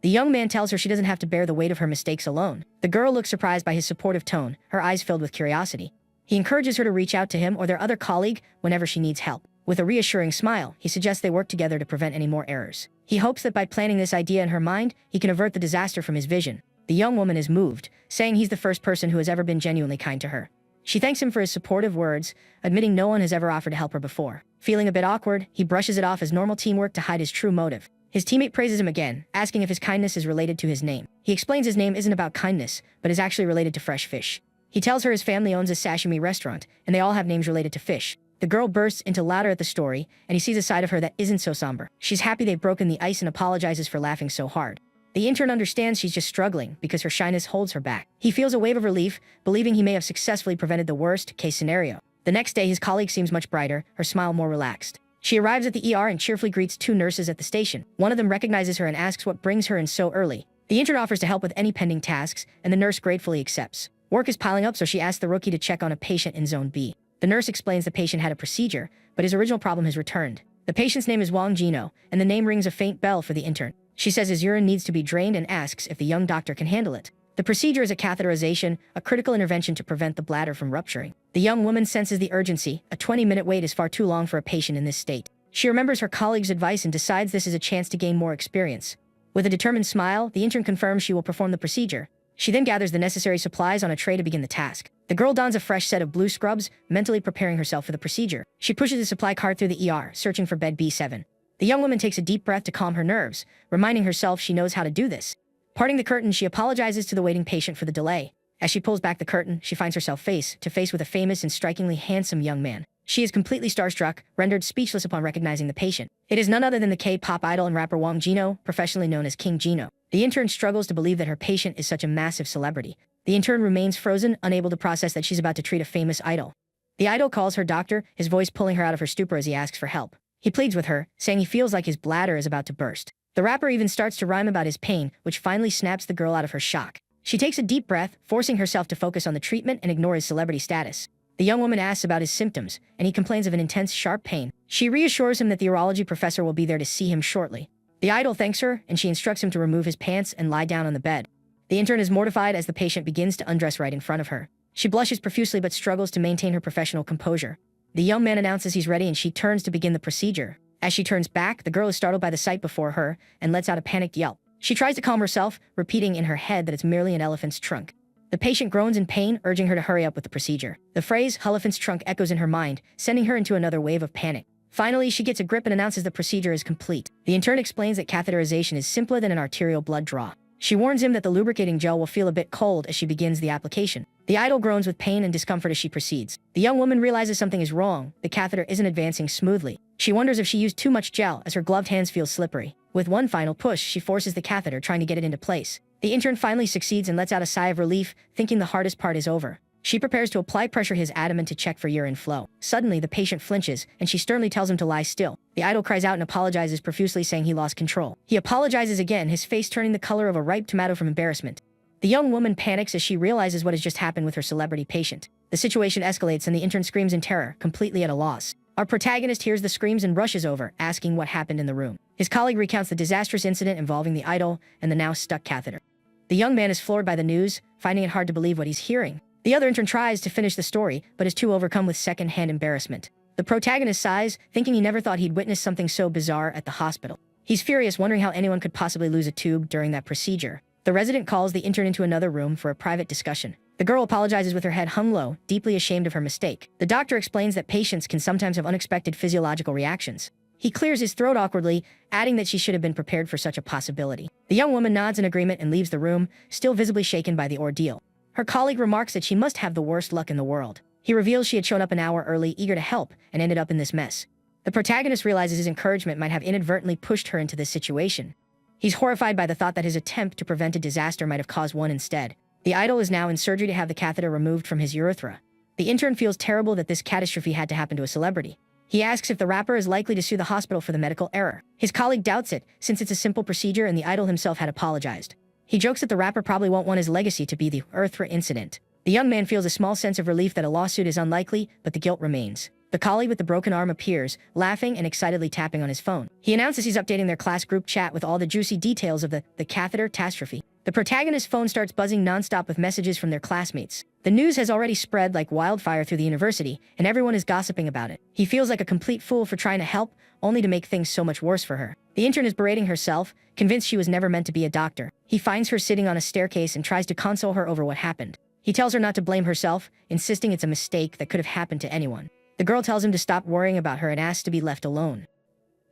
The young man tells her she doesn't have to bear the weight of her mistakes alone. The girl looks surprised by his supportive tone, her eyes filled with curiosity. He encourages her to reach out to him or their other colleague whenever she needs help. With a reassuring smile, he suggests they work together to prevent any more errors. He hopes that by planting this idea in her mind, he can avert the disaster from his vision. The young woman is moved, saying he's the first person who has ever been genuinely kind to her. She thanks him for his supportive words, admitting no one has ever offered to help her before. Feeling a bit awkward, he brushes it off as normal teamwork to hide his true motive. His teammate praises him again, asking if his kindness is related to his name. He explains his name isn't about kindness, but is actually related to fresh fish. He tells her his family owns a sashimi restaurant, and they all have names related to fish. The girl bursts into laughter at the story, and he sees a side of her that isn't so somber. She's happy they've broken the ice and apologizes for laughing so hard. The intern understands she's just struggling because her shyness holds her back. He feels a wave of relief, believing he may have successfully prevented the worst-case scenario. The next day, his colleague seems much brighter, her smile more relaxed. She arrives at the ER and cheerfully greets 2 nurses at the station. One of them recognizes her and asks what brings her in so early. The intern offers to help with any pending tasks, and the nurse gratefully accepts. Work is piling up, so she asks the rookie to check on a patient in Zone B. The nurse explains the patient had a procedure, but his original problem has returned. The patient's name is Wang Jino, and the name rings a faint bell for the intern. She says his urine needs to be drained and asks if the young doctor can handle it. The procedure is a catheterization, a critical intervention to prevent the bladder from rupturing. The young woman senses the urgency. A 20-minute wait is far too long for a patient in this state. She remembers her colleague's advice and decides this is a chance to gain more experience. With a determined smile, the intern confirms she will perform the procedure. She then gathers the necessary supplies on a tray to begin the task. The girl dons a fresh set of blue scrubs, mentally preparing herself for the procedure. She pushes the supply cart through the ER, searching for bed B7. The young woman takes a deep breath to calm her nerves, reminding herself she knows how to do this. Parting the curtain, she apologizes to the waiting patient for the delay. As she pulls back the curtain, she finds herself face to face with a famous and strikingly handsome young man. She is completely starstruck, rendered speechless upon recognizing the patient. It is none other than the K-pop idol and rapper Wang Jino, professionally known as King Jino. The intern struggles to believe that her patient is such a massive celebrity. The intern remains frozen, unable to process that she's about to treat a famous idol. The idol calls her doctor, his voice pulling her out of her stupor as he asks for help. He pleads with her, saying he feels like his bladder is about to burst. The rapper even starts to rhyme about his pain, which finally snaps the girl out of her shock. She takes a deep breath, forcing herself to focus on the treatment and ignore his celebrity status. The young woman asks about his symptoms, and he complains of an intense, sharp pain. She reassures him that the urology professor will be there to see him shortly. The idol thanks her, and she instructs him to remove his pants and lie down on the bed. The intern is mortified as the patient begins to undress right in front of her. She blushes profusely but struggles to maintain her professional composure. The young man announces he's ready and she turns to begin the procedure. As she turns back, the girl is startled by the sight before her and lets out a panicked yelp. She tries to calm herself, repeating in her head that it's merely an elephant's trunk. The patient groans in pain, urging her to hurry up with the procedure. The phrase, "elephant's trunk," echoes in her mind, sending her into another wave of panic. Finally, she gets a grip and announces the procedure is complete. The intern explains that catheterization is simpler than an arterial blood draw. She warns him that the lubricating gel will feel a bit cold as she begins the application. The idol groans with pain and discomfort as she proceeds. The young woman realizes something is wrong. The catheter isn't advancing smoothly. She wonders if she used too much gel as her gloved hands feel slippery. With one final push, she forces the catheter, trying to get it into place. The intern finally succeeds and lets out a sigh of relief, thinking the hardest part is over. She prepares to apply pressure his abdomen to check for urine flow. Suddenly, the patient flinches, and she sternly tells him to lie still. The idol cries out and apologizes profusely, saying he lost control. He apologizes again, his face turning the color of a ripe tomato from embarrassment. The young woman panics as she realizes what has just happened with her celebrity patient. The situation escalates and the intern screams in terror, completely at a loss. Our protagonist hears the screams and rushes over, asking what happened in the room. His colleague recounts the disastrous incident involving the idol and the now stuck catheter. The young man is floored by the news, finding it hard to believe what he's hearing. The other intern tries to finish the story, but is too overcome with second-hand embarrassment. The protagonist sighs, thinking he never thought he'd witness something so bizarre at the hospital. He's furious, wondering how anyone could possibly lose a tube during that procedure. The resident calls the intern into another room for a private discussion. The girl apologizes with her head hung low, deeply ashamed of her mistake. The doctor explains that patients can sometimes have unexpected physiological reactions. He clears his throat awkwardly, adding that she should have been prepared for such a possibility. The young woman nods in agreement and leaves the room, still visibly shaken by the ordeal. Her colleague remarks that she must have the worst luck in the world. He reveals she had shown up an hour early, eager to help, and ended up in this mess. The protagonist realizes his encouragement might have inadvertently pushed her into this situation. He's horrified by the thought that his attempt to prevent a disaster might have caused one instead. The idol is now in surgery to have the catheter removed from his urethra. The intern feels terrible that this catastrophe had to happen to a celebrity. He asks if the rapper is likely to sue the hospital for the medical error. His colleague doubts it, since it's a simple procedure and the idol himself had apologized. He jokes that the rapper probably won't want his legacy to be the urethra incident. The young man feels a small sense of relief that a lawsuit is unlikely, but the guilt remains. The colleague with the broken arm appears, laughing and excitedly tapping on his phone. He announces he's updating their class group chat with all the juicy details of the catheter catastrophe. The protagonist's phone starts buzzing nonstop with messages from their classmates. The news has already spread like wildfire through the university, and everyone is gossiping about it. He feels like a complete fool for trying to help, only to make things so much worse for her. The intern is berating herself, convinced she was never meant to be a doctor. He finds her sitting on a staircase and tries to console her over what happened. He tells her not to blame herself, insisting it's a mistake that could have happened to anyone. The girl tells him to stop worrying about her and asks to be left alone.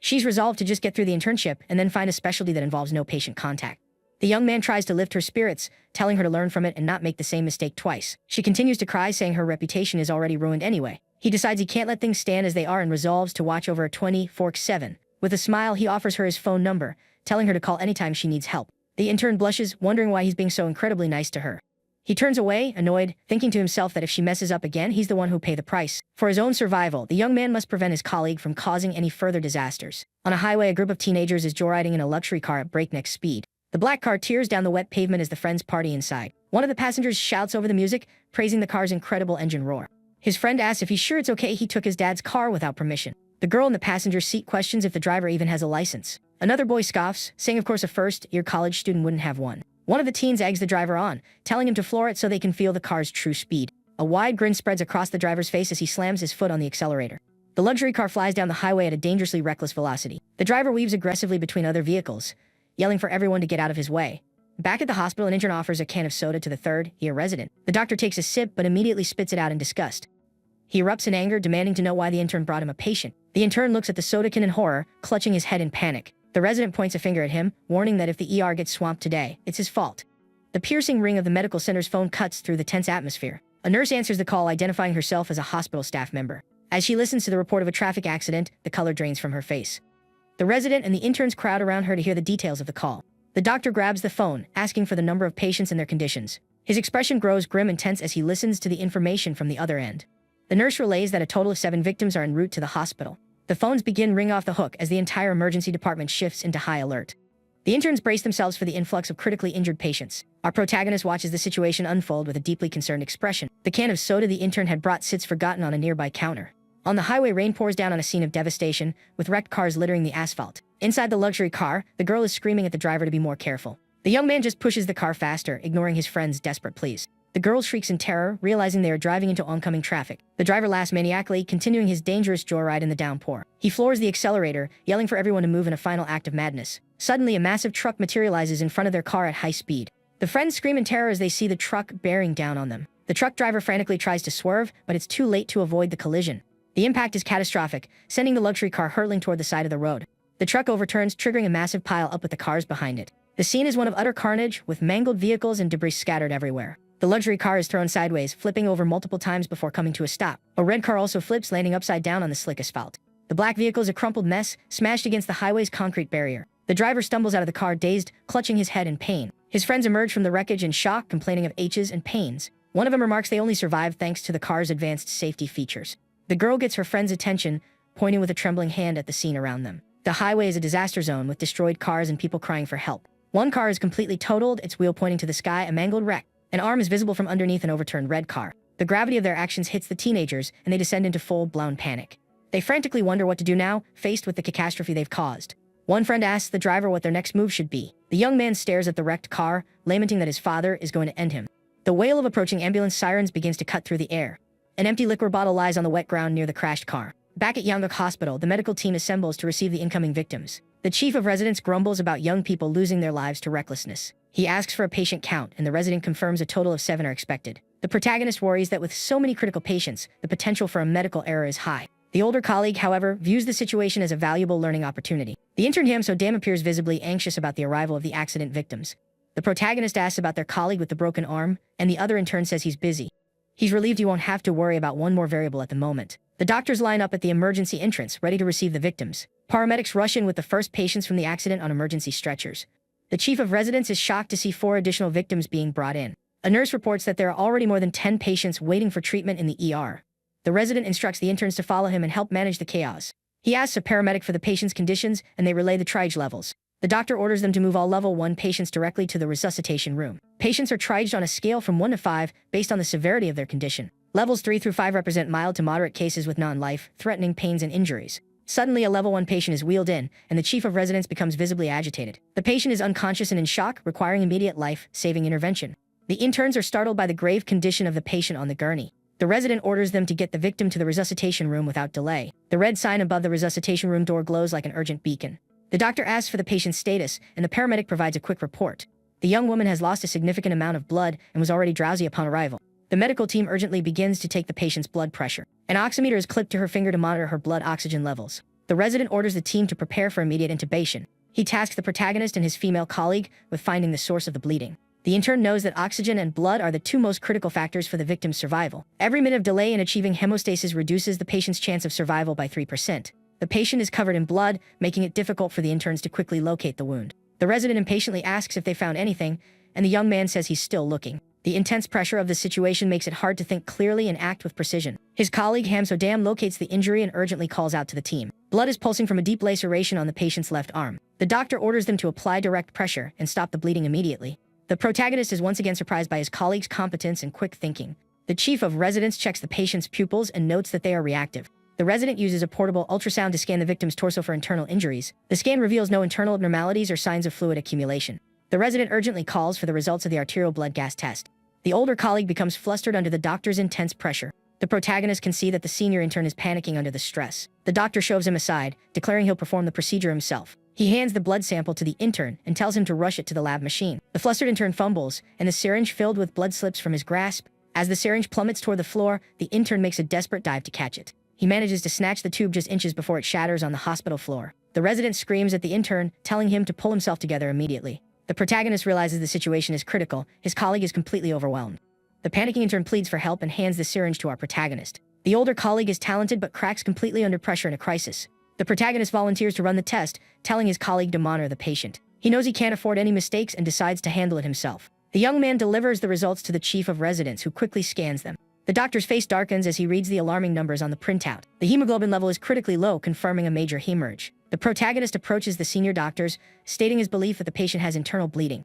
She's resolved to just get through the internship and then find a specialty that involves no patient contact. The young man tries to lift her spirits, telling her to learn from it and not make the same mistake twice. She continues to cry, saying her reputation is already ruined anyway. He decides he can't let things stand as they are and resolves to watch over her 24/7. With a smile, he offers her his phone number, telling her to call anytime she needs help. The intern blushes, wondering why he's being so incredibly nice to her. He turns away, annoyed, thinking to himself that if she messes up again, he's the one who'll pay the price. For his own survival, the young man must prevent his colleague from causing any further disasters. On a highway, a group of teenagers is joyriding in a luxury car at breakneck speed. The black car tears down the wet pavement as the friends party inside. One of the passengers shouts over the music, praising the car's incredible engine roar. His friend asks if he's sure it's okay he took his dad's car without permission. The girl in the passenger seat questions if the driver even has a license. Another boy scoffs, saying of course a first-year college student wouldn't have one. One of the teens eggs the driver on, telling him to floor it so they can feel the car's true speed. A wide grin spreads across the driver's face as he slams his foot on the accelerator. The luxury car flies down the highway at a dangerously reckless velocity. The driver weaves aggressively between other vehicles, yelling for everyone to get out of his way. Back at the hospital, an intern offers a can of soda to the third-year resident. The doctor takes a sip but immediately spits it out in disgust. He erupts in anger, demanding to know why the intern brought him a patient. The intern looks at the soda can in horror, clutching his head in panic. The resident points a finger at him, warning that if the ER gets swamped today, it's his fault. The piercing ring of the medical center's phone cuts through the tense atmosphere. A nurse answers the call, identifying herself as a hospital staff member. As she listens to the report of a traffic accident, the color drains from her face. The resident and the interns crowd around her to hear the details of the call. The doctor grabs the phone, asking for the number of patients and their conditions. His expression grows grim and tense as he listens to the information from the other end. The nurse relays that a total of 7 victims are en route to the hospital. The phones begin ring off the hook as the entire emergency department shifts into high alert. The interns brace themselves for the influx of critically injured patients. Our protagonist watches the situation unfold with a deeply concerned expression. The can of soda the intern had brought sits forgotten on a nearby counter. On the highway, rain pours down on a scene of devastation, with wrecked cars littering the asphalt. Inside the luxury car, the girl is screaming at the driver to be more careful. The young man just pushes the car faster, ignoring his friend's desperate pleas. The girl shrieks in terror, realizing they are driving into oncoming traffic. The driver laughs maniacally, continuing his dangerous joyride in the downpour. He floors the accelerator, yelling for everyone to move in a final act of madness. Suddenly, a massive truck materializes in front of their car at high speed. The friends scream in terror as they see the truck bearing down on them. The truck driver frantically tries to swerve, but it's too late to avoid the collision. The impact is catastrophic, sending the luxury car hurtling toward the side of the road. The truck overturns, triggering a massive pile up with the cars behind it. The scene is one of utter carnage, with mangled vehicles and debris scattered everywhere. The luxury car is thrown sideways, flipping over multiple times before coming to a stop. A red car also flips, landing upside down on the slick asphalt. The black vehicle is a crumpled mess, smashed against the highway's concrete barrier. The driver stumbles out of the car, dazed, clutching his head in pain. His friends emerge from the wreckage in shock, complaining of aches and pains. One of them remarks they only survived thanks to the car's advanced safety features. The girl gets her friend's attention, pointing with a trembling hand at the scene around them. The highway is a disaster zone with destroyed cars and people crying for help. One car is completely totaled, its wheel pointing to the sky, a mangled wreck. An arm is visible from underneath an overturned red car. The gravity of their actions hits the teenagers, and they descend into full-blown panic. They frantically wonder what to do now, faced with the catastrophe they've caused. One friend asks the driver what their next move should be. The young man stares at the wrecked car, lamenting that his father is going to end him. The wail of approaching ambulance sirens begins to cut through the air. An empty liquor bottle lies on the wet ground near the crashed car. Back at Yangguk Hospital, the medical team assembles to receive the incoming victims. The chief of residents grumbles about young people losing their lives to recklessness. He asks for a patient count, and the resident confirms a total of 7 are expected. The protagonist worries that with so many critical patients, the potential for a medical error is high. The older colleague, however, views the situation as a valuable learning opportunity. The intern Hyam-so-dam appears visibly anxious about the arrival of the accident victims. The protagonist asks about their colleague with the broken arm, and the other intern says he's busy. He's relieved he won't have to worry about one more variable at the moment. The doctors line up at the emergency entrance, ready to receive the victims. Paramedics rush in with the first patients from the accident on emergency stretchers. The chief of residents is shocked to see 4 additional victims being brought in. A nurse reports that there are already more than 10 patients waiting for treatment in the ER. The resident instructs the interns to follow him and help manage the chaos. He asks a paramedic for the patient's conditions, and they relay the triage levels. The doctor orders them to move all level 1 patients directly to the resuscitation room. Patients are triaged on a scale from 1 to 5 based on the severity of their condition. Levels 3 through 5 represent mild to moderate cases with non-life-threatening pains and injuries. Suddenly, a level 1 patient is wheeled in, and the chief of residents becomes visibly agitated. The patient is unconscious and in shock, requiring immediate life-saving intervention. The interns are startled by the grave condition of the patient on the gurney. The resident orders them to get the victim to the resuscitation room without delay. The red sign above the resuscitation room door glows like an urgent beacon. The doctor asks for the patient's status, and the paramedic provides a quick report. The young woman has lost a significant amount of blood and was already drowsy upon arrival. The medical team urgently begins to take the patient's blood pressure. An oximeter is clipped to her finger to monitor her blood oxygen levels. The resident orders the team to prepare for immediate intubation. He tasks the protagonist and his female colleague with finding the source of the bleeding. The intern knows that oxygen and blood are the 2 most critical factors for the victim's survival. Every minute of delay in achieving hemostasis reduces the patient's chance of survival by 3%. The patient is covered in blood, making it difficult for the interns to quickly locate the wound. The resident impatiently asks if they found anything, and the young man says he's still looking. The intense pressure of the situation makes it hard to think clearly and act with precision. His colleague Hyam-so-dam locates the injury and urgently calls out to the team. Blood is pulsing from a deep laceration on the patient's left arm. The doctor orders them to apply direct pressure and stop the bleeding immediately. The protagonist is once again surprised by his colleague's competence and quick thinking. The chief of residents checks the patient's pupils and notes that they are reactive. The resident uses a portable ultrasound to scan the victim's torso for internal injuries. The scan reveals no internal abnormalities or signs of fluid accumulation. The resident urgently calls for the results of the arterial blood gas test. The older colleague becomes flustered under the doctor's intense pressure. The protagonist can see that the senior intern is panicking under the stress. The doctor shoves him aside, declaring he'll perform the procedure himself. He hands the blood sample to the intern and tells him to rush it to the lab machine. The flustered intern fumbles, and the syringe filled with blood slips from his grasp. As the syringe plummets toward the floor, the intern makes a desperate dive to catch it. He manages to snatch the tube just inches before it shatters on the hospital floor. The resident screams at the intern, telling him to pull himself together immediately. The protagonist realizes the situation is critical. His colleague is completely overwhelmed. The panicking intern pleads for help and hands the syringe to our protagonist. The older colleague is talented but cracks completely under pressure in a crisis. The protagonist volunteers to run the test, telling his colleague to monitor the patient. He knows he can't afford any mistakes and decides to handle it himself. The young man delivers the results to the chief of residents, who quickly scans them. The doctor's face darkens as he reads the alarming numbers on the printout. The hemoglobin level is critically low, confirming a major hemorrhage. The protagonist approaches the senior doctors, stating his belief that the patient has internal bleeding.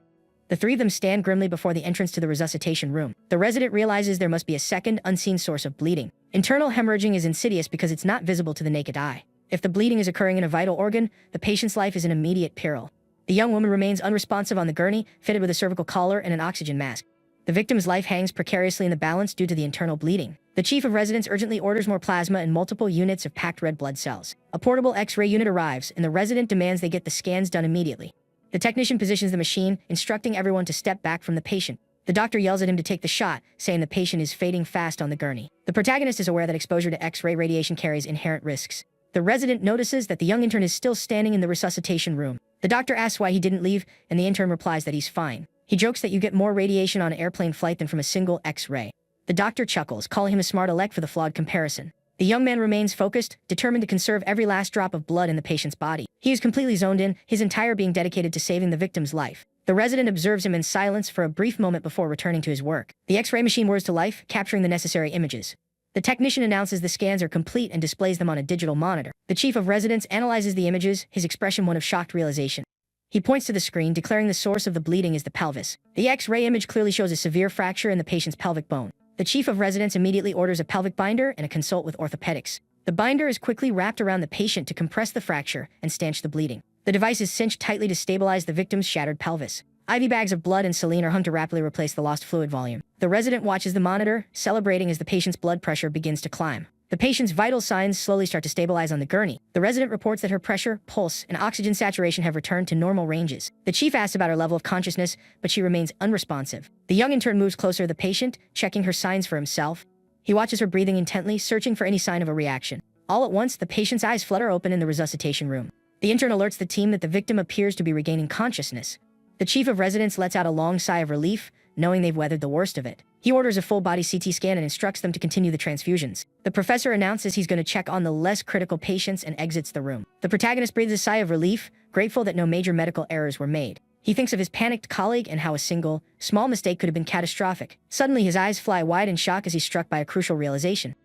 The 3 of them stand grimly before the entrance to the resuscitation room. The resident realizes there must be a second, unseen source of bleeding. Internal hemorrhaging is insidious because it's not visible to the naked eye. If the bleeding is occurring in a vital organ, the patient's life is in immediate peril. The young woman remains unresponsive on the gurney, fitted with a cervical collar and an oxygen mask. The victim's life hangs precariously in the balance due to the internal bleeding. The chief of residents urgently orders more plasma and multiple units of packed red blood cells. A portable X-ray unit arrives, and the resident demands they get the scans done immediately. The technician positions the machine, instructing everyone to step back from the patient. The doctor yells at him to take the shot, saying the patient is fading fast on the gurney. The protagonist is aware that exposure to X-ray radiation carries inherent risks. The resident notices that the young intern is still standing in the resuscitation room. The doctor asks why he didn't leave, and the intern replies that he's fine. He jokes that you get more radiation on an airplane flight than from a single X-ray. The doctor chuckles, calling him a smart aleck for the flawed comparison. The young man remains focused, determined to conserve every last drop of blood in the patient's body. He is completely zoned in, his entire being dedicated to saving the victim's life. The resident observes him in silence for a brief moment before returning to his work. The X-ray machine whirs to life, capturing the necessary images. The technician announces the scans are complete and displays them on a digital monitor. The chief of residence analyzes the images, his expression one of shocked realization. He points to the screen, declaring the source of the bleeding is the pelvis. The X-ray image clearly shows a severe fracture in the patient's pelvic bone. The chief of residence immediately orders a pelvic binder and a consult with orthopedics. The binder is quickly wrapped around the patient to compress the fracture and stanch the bleeding. The device is cinched tightly to stabilize the victim's shattered pelvis. IV bags of blood and saline are hung to rapidly replace the lost fluid volume. The resident watches the monitor, celebrating as the patient's blood pressure begins to climb. The patient's vital signs slowly start to stabilize on the gurney. The resident reports that her pressure, pulse, and oxygen saturation have returned to normal ranges. The chief asks about her level of consciousness, but she remains unresponsive. The young intern moves closer to the patient, checking her signs for himself. He watches her breathing intently, searching for any sign of a reaction. All at once, the patient's eyes flutter open in the resuscitation room. The intern alerts the team that the victim appears to be regaining consciousness. The chief of residence lets out a long sigh of relief, knowing they've weathered the worst of it. He orders a full-body CT scan and instructs them to continue the transfusions. The professor announces he's going to check on the less critical patients and exits the room. The protagonist breathes a sigh of relief, grateful that no major medical errors were made. He thinks of his panicked colleague and how a single, small mistake could have been catastrophic. Suddenly, his eyes fly wide in shock as he's struck by a crucial realization.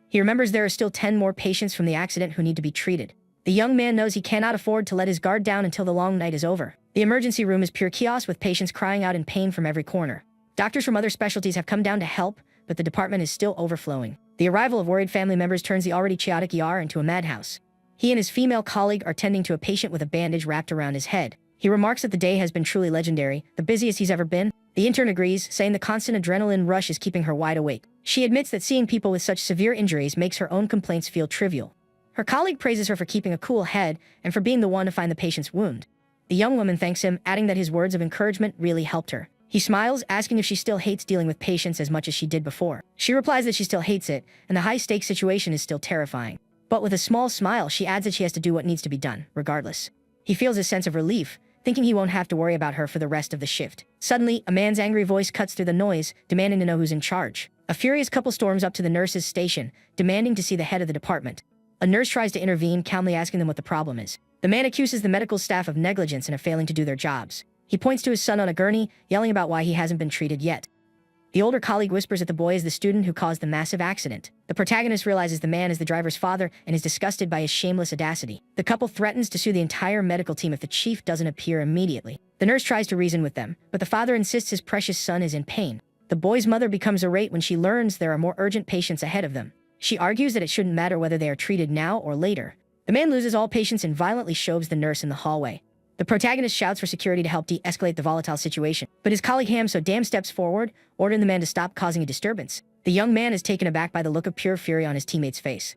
He remembers there are still 10 more patients from the accident who need to be treated. The young man knows he cannot afford to let his guard down until the long night is over. The emergency room is pure chaos with patients crying out in pain from every corner. Doctors from other specialties have come down to help, but the department is still overflowing. The arrival of worried family members turns the already chaotic ER into a madhouse. He and his female colleague are tending to a patient with a bandage wrapped around his head. He remarks that the day has been truly legendary, the busiest he's ever been. The intern agrees, saying the constant adrenaline rush is keeping her wide awake. She admits that seeing people with such severe injuries makes her own complaints feel trivial. Her colleague praises her for keeping a cool head and for being the one to find the patient's wound. The young woman thanks him, adding that his words of encouragement really helped her. He smiles, asking if she still hates dealing with patients as much as she did before. She replies that she still hates it, and the high-stakes situation is still terrifying. But with a small smile, she adds that she has to do what needs to be done, regardless. He feels a sense of relief, thinking he won't have to worry about her for the rest of the shift. Suddenly, a man's angry voice cuts through the noise, demanding to know who's in charge. A furious couple storms up to the nurse's station, demanding to see the head of the department. A nurse tries to intervene, calmly asking them what the problem is. The man accuses the medical staff of negligence and of failing to do their jobs. He points to his son on a gurney, yelling about why he hasn't been treated yet. The older colleague whispers that the boy is the student who caused the massive accident. The protagonist realizes the man is the driver's father and is disgusted by his shameless audacity. The couple threatens to sue the entire medical team if the chief doesn't appear immediately. The nurse tries to reason with them, but the father insists his precious son is in pain. The boy's mother becomes irate when she learns there are more urgent patients ahead of them. She argues that it shouldn't matter whether they are treated now or later. The man loses all patience and violently shoves the nurse in the hallway. The protagonist shouts for security to help de-escalate the volatile situation, but his colleague Ham steps forward, ordering the man to stop causing a disturbance. The young man is taken aback by the look of pure fury on his teammate's face.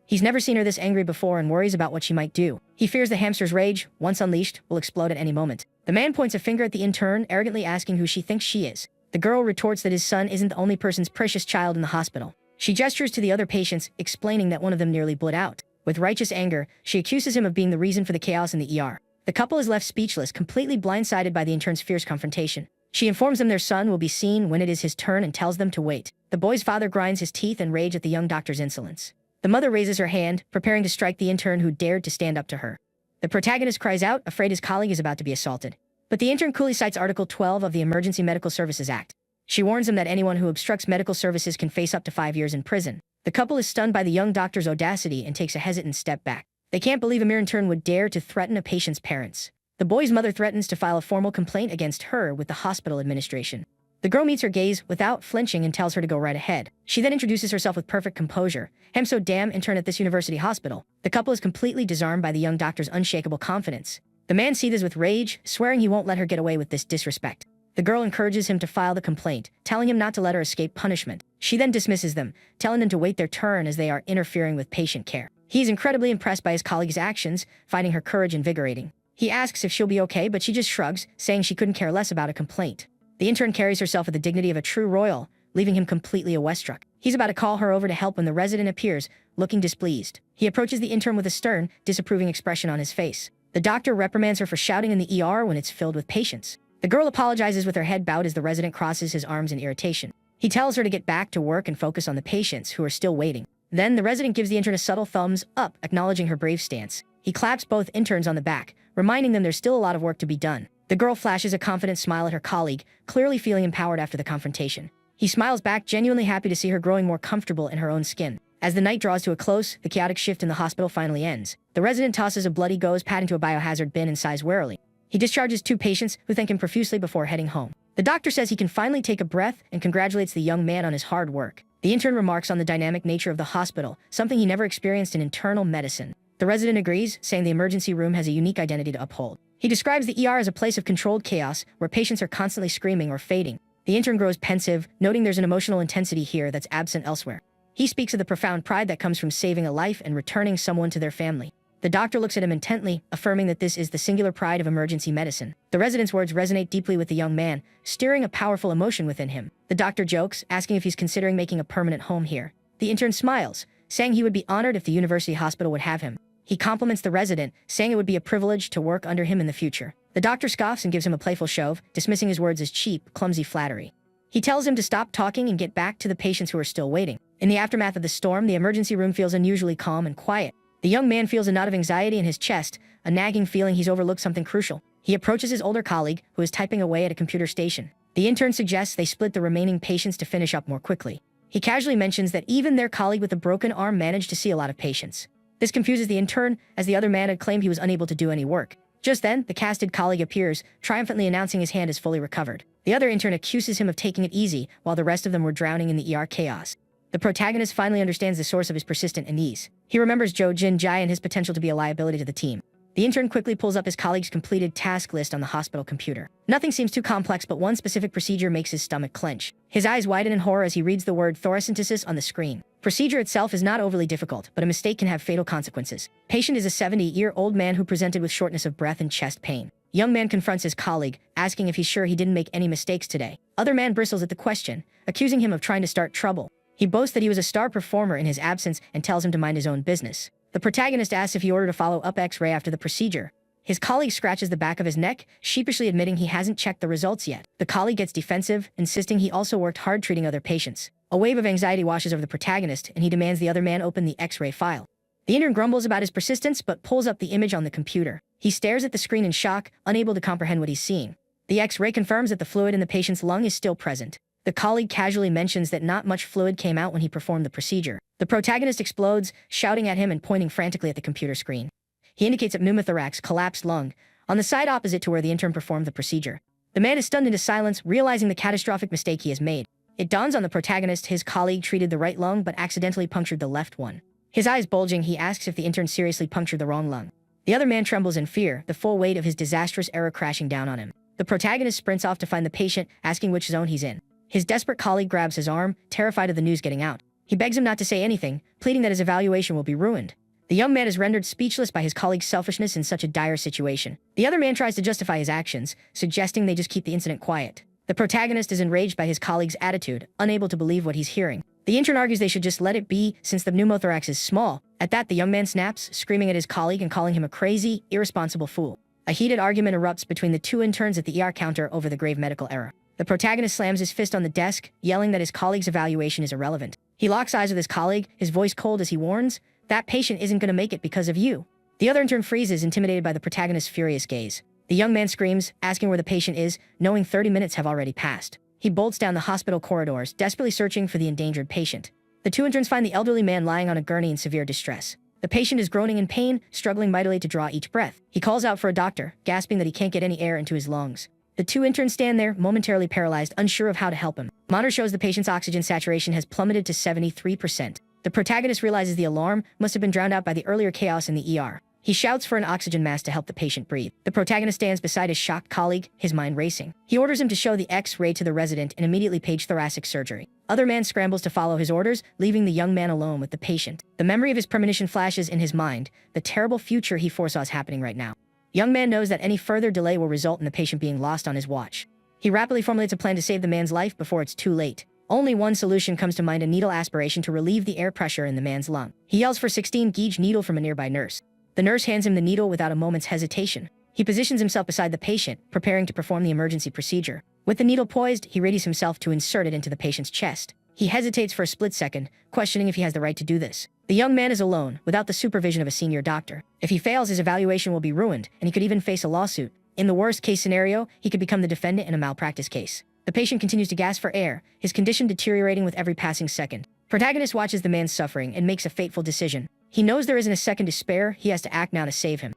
He's never seen her this angry before and worries about what she might do. He fears the hamster's rage, once unleashed, will explode at any moment. The man points a finger at the intern, arrogantly asking who she thinks she is. The girl retorts that his son isn't the only person's precious child in the hospital. She gestures to the other patients, explaining that one of them nearly bled out. With righteous anger, she accuses him of being the reason for the chaos in the ER. The couple is left speechless, completely blindsided by the intern's fierce confrontation. She informs them their son will be seen when it is his turn and tells them to wait. The boy's father grinds his teeth in rage at the young doctor's insolence. The mother raises her hand, preparing to strike the intern who dared to stand up to her. The protagonist cries out, afraid his colleague is about to be assaulted. But the intern coolly cites Article 12 of the Emergency Medical Services Act. She warns him that anyone who obstructs medical services can face up to 5 years in prison. The couple is stunned by the young doctor's audacity and takes a hesitant step back. They can't believe a mere intern would dare to threaten a patient's parents. The boy's mother threatens to file a formal complaint against her with the hospital administration. The girl meets her gaze without flinching and tells her to go right ahead. She then introduces herself with perfect composure. "I'm so damn intern at this university hospital." The couple is completely disarmed by the young doctor's unshakable confidence. The man seethes with rage, swearing he won't let her get away with this disrespect. The girl encourages him to file the complaint, telling him not to let her escape punishment. She then dismisses them, telling them to wait their turn as they are interfering with patient care. He is incredibly impressed by his colleague's actions, finding her courage invigorating. He asks if she'll be okay, but she just shrugs, saying she couldn't care less about a complaint. The intern carries herself with the dignity of a true royal, leaving him completely awestruck. He's about to call her over to help when the resident appears, looking displeased. He approaches the intern with a stern, disapproving expression on his face. The doctor reprimands her for shouting in the ER when it's filled with patients. The girl apologizes with her head bowed as the resident crosses his arms in irritation. He tells her to get back to work and focus on the patients who are still waiting. Then the resident gives the intern a subtle thumbs up, acknowledging her brave stance. He claps both interns on the back, reminding them there's still a lot of work to be done. The girl flashes a confident smile at her colleague, clearly feeling empowered after the confrontation. He smiles back, genuinely happy to see her growing more comfortable in her own skin. As the night draws to a close, the chaotic shift in the hospital finally ends. The resident tosses a bloody gauze pad into a biohazard bin and sighs wearily. He discharges 2 patients, who thank him profusely before heading home. The doctor says he can finally take a breath and congratulates the young man on his hard work. The intern remarks on the dynamic nature of the hospital, something he never experienced in internal medicine. The resident agrees, saying the emergency room has a unique identity to uphold. He describes the ER as a place of controlled chaos, where patients are constantly screaming or fading. The intern grows pensive, noting there's an emotional intensity here that's absent elsewhere. He speaks of the profound pride that comes from saving a life and returning someone to their family. The doctor looks at him intently, affirming that this is the singular pride of emergency medicine. The resident's words resonate deeply with the young man, stirring a powerful emotion within him. The doctor jokes, asking if he's considering making a permanent home here. The intern smiles, saying he would be honored if the university hospital would have him. He compliments the resident, saying it would be a privilege to work under him in the future. The doctor scoffs and gives him a playful shove, dismissing his words as cheap, clumsy flattery. He tells him to stop talking and get back to the patients who are still waiting. In the aftermath of the storm, the emergency room feels unusually calm and quiet. The young man feels a knot of anxiety in his chest, a nagging feeling he's overlooked something crucial. He approaches his older colleague, who is typing away at a computer station. The intern suggests they split the remaining patients to finish up more quickly. He casually mentions that even their colleague with a broken arm managed to see a lot of patients. This confuses the intern, as the other man had claimed he was unable to do any work. Just then, the casted colleague appears, triumphantly announcing his hand is fully recovered. The other intern accuses him of taking it easy, while the rest of them were drowning in the ER chaos. The protagonist finally understands the source of his persistent unease. He remembers Jo Jin Jai and his potential to be a liability to the team. The intern quickly pulls up his colleague's completed task list on the hospital computer. Nothing seems too complex, but one specific procedure makes his stomach clench. His eyes widen in horror as he reads the word thoracentesis on the screen. Procedure itself is not overly difficult, but a mistake can have fatal consequences. Patient is a 70-year-old man who presented with shortness of breath and chest pain. Young man confronts his colleague, asking if he's sure he didn't make any mistakes today. Other man bristles at the question, accusing him of trying to start trouble. He boasts that he was a star performer in his absence and tells him to mind his own business. The protagonist asks if he ordered a follow-up X-ray after the procedure. His colleague scratches the back of his neck, sheepishly admitting he hasn't checked the results yet. The colleague gets defensive, insisting he also worked hard treating other patients. A wave of anxiety washes over the protagonist, and he demands the other man open the X-ray file. The intern grumbles about his persistence, but pulls up the image on the computer. He stares at the screen in shock, unable to comprehend what he's seeing. The X-ray confirms that the fluid in the patient's lung is still present. The colleague casually mentions that not much fluid came out when he performed the procedure. The protagonist explodes, shouting at him and pointing frantically at the computer screen. He indicates a pneumothorax, collapsed lung, on the side opposite to where the intern performed the procedure. The man is stunned into silence, realizing the catastrophic mistake he has made. It dawns on the protagonist his colleague treated the right lung but accidentally punctured the left one. His eyes bulging, he asks if the intern seriously punctured the wrong lung. The other man trembles in fear, the full weight of his disastrous error crashing down on him. The protagonist sprints off to find the patient, asking which zone he's in. His desperate colleague grabs his arm, terrified of the news getting out. He begs him not to say anything, pleading that his evaluation will be ruined. The young man is rendered speechless by his colleague's selfishness in such a dire situation. The other man tries to justify his actions, suggesting they just keep the incident quiet. The protagonist is enraged by his colleague's attitude, unable to believe what he's hearing. The intern argues they should just let it be, since the pneumothorax is small. At that, the young man snaps, screaming at his colleague and calling him a crazy, irresponsible fool. A heated argument erupts between the two interns at the ER counter over the grave medical error. The protagonist slams his fist on the desk, yelling that his colleague's evaluation is irrelevant. He locks eyes with his colleague, his voice cold as he warns, "That patient isn't going to make it because of you." The other intern freezes, intimidated by the protagonist's furious gaze. The young man screams, asking where the patient is, knowing 30 minutes have already passed. He bolts down the hospital corridors, desperately searching for the endangered patient. The two interns find the elderly man lying on a gurney in severe distress. The patient is groaning in pain, struggling mightily to draw each breath. He calls out for a doctor, gasping that he can't get any air into his lungs. The two interns stand there, momentarily paralyzed, unsure of how to help him. Monitor shows the patient's oxygen saturation has plummeted to 73%. The protagonist realizes the alarm must have been drowned out by the earlier chaos in the ER. He shouts for an oxygen mask to help the patient breathe. The protagonist stands beside his shocked colleague, his mind racing. He orders him to show the X-ray to the resident and immediately page thoracic surgery. Other man scrambles to follow his orders, leaving the young man alone with the patient. The memory of his premonition flashes in his mind, the terrible future he foresaw is happening right now. Young man knows that any further delay will result in the patient being lost on his watch. He rapidly formulates a plan to save the man's life before it's too late. Only one solution comes to mind: a needle aspiration to relieve the air pressure in the man's lung. He yells for 16 gauge needle from a nearby nurse. The nurse hands him the needle without a moment's hesitation. He positions himself beside the patient, preparing to perform the emergency procedure. With the needle poised, he readies himself to insert it into the patient's chest. He hesitates for a split second, questioning if he has the right to do this. The young man is alone, without the supervision of a senior doctor. If he fails, his evaluation will be ruined, and he could even face a lawsuit. In the worst-case scenario, he could become the defendant in a malpractice case. The patient continues to gasp for air, his condition deteriorating with every passing second. Protagonist watches the man suffering and makes a fateful decision. He knows there isn't a second to spare, he has to act now to save him.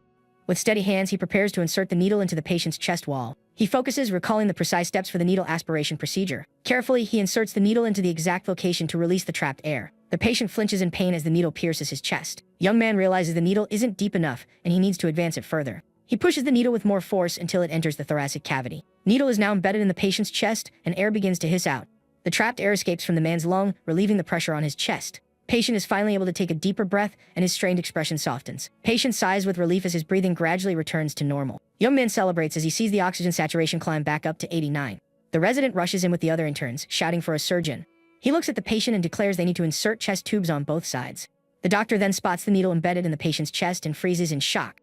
With steady hands, he prepares to insert the needle into the patient's chest wall. He focuses, recalling the precise steps for the needle aspiration procedure. Carefully, he inserts the needle into the exact location to release the trapped air. The patient flinches in pain as the needle pierces his chest. Young man realizes the needle isn't deep enough, and he needs to advance it further. He pushes the needle with more force until it enters the thoracic cavity. Needle is now embedded in the patient's chest, and air begins to hiss out. The trapped air escapes from the man's lung, relieving the pressure on his chest. Patient is finally able to take a deeper breath, and his strained expression softens. Patient sighs with relief as his breathing gradually returns to normal. Young man celebrates as he sees the oxygen saturation climb back up to 89. The resident rushes in with the other interns, shouting for a surgeon. He looks at the patient and declares they need to insert chest tubes on both sides. The doctor then spots the needle embedded in the patient's chest and freezes in shock.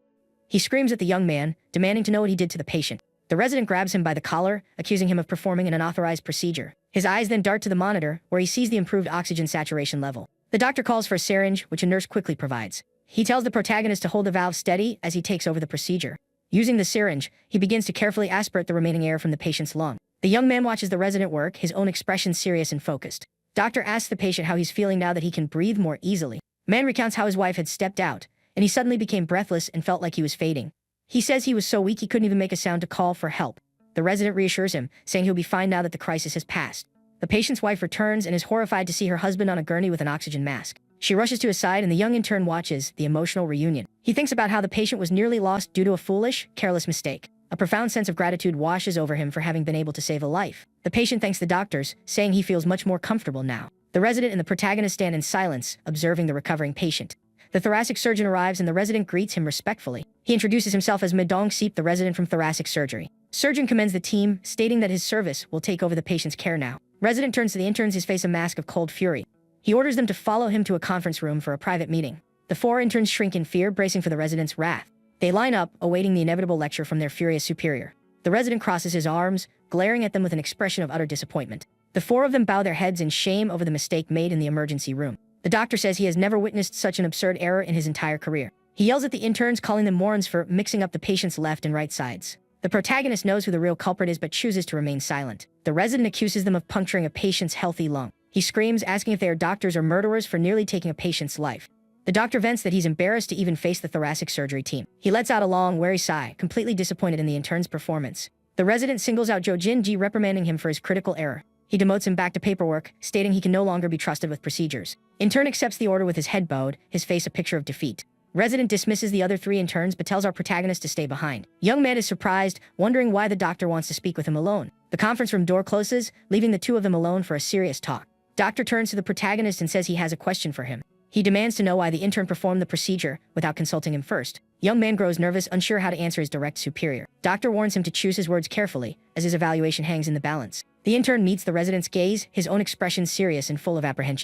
He screams at the young man, demanding to know what he did to the patient. The resident grabs him by the collar, accusing him of performing an unauthorized procedure. His eyes then dart to the monitor, where he sees the improved oxygen saturation level. The doctor calls for a syringe, which a nurse quickly provides. He tells the protagonist to hold the valve steady as he takes over the procedure. Using the syringe, he begins to carefully aspirate the remaining air from the patient's lung. The young man watches the resident work, his own expression serious and focused. Doctor asks the patient how he's feeling now that he can breathe more easily. Man recounts how his wife had stepped out, and he suddenly became breathless and felt like he was fading. He says he was so weak he couldn't even make a sound to call for help. The resident reassures him, saying he'll be fine now that the crisis has passed. The patient's wife returns and is horrified to see her husband on a gurney with an oxygen mask. She rushes to his side and the young intern watches the emotional reunion. He thinks about how the patient was nearly lost due to a foolish, careless mistake. A profound sense of gratitude washes over him for having been able to save a life. The patient thanks the doctors, saying he feels much more comfortable now. The resident and the protagonist stand in silence, observing the recovering patient. The thoracic surgeon arrives and the resident greets him respectfully. He introduces himself as Medong Seep, the resident from thoracic surgery. Surgeon commends the team, stating that his service will take over the patient's care now. Resident turns to the interns, his face a mask of cold fury. He orders them to follow him to a conference room for a private meeting. The 4 interns shrink in fear, bracing for the resident's wrath. They line up, awaiting the inevitable lecture from their furious superior. The resident crosses his arms, glaring at them with an expression of utter disappointment. The 4 of them bow their heads in shame over the mistake made in the emergency room. The doctor says he has never witnessed such an absurd error in his entire career. He yells at the interns, calling them morons for mixing up the patient's left and right sides. The protagonist knows who the real culprit is but chooses to remain silent. The resident accuses them of puncturing a patient's healthy lung. He screams, asking if they are doctors or murderers for nearly taking a patient's life. The doctor vents that he's embarrassed to even face the thoracic surgery team. He lets out a long, weary sigh, completely disappointed in the intern's performance. The resident singles out Jo Jin-ji, reprimanding him for his critical error. He demotes him back to paperwork, stating he can no longer be trusted with procedures. Intern accepts the order with his head bowed, his face a picture of defeat. Resident dismisses the other 3 interns but tells our protagonist to stay behind. Young man is surprised, wondering why the doctor wants to speak with him alone. The conference room door closes, leaving the 2 of them alone for a serious talk. Doctor turns to the protagonist and says he has a question for him. He demands to know why the intern performed the procedure without consulting him first. Young man grows nervous, unsure how to answer his direct superior. Doctor warns him to choose his words carefully, as his evaluation hangs in the balance. The intern meets the resident's gaze, his own expression serious and full of apprehension.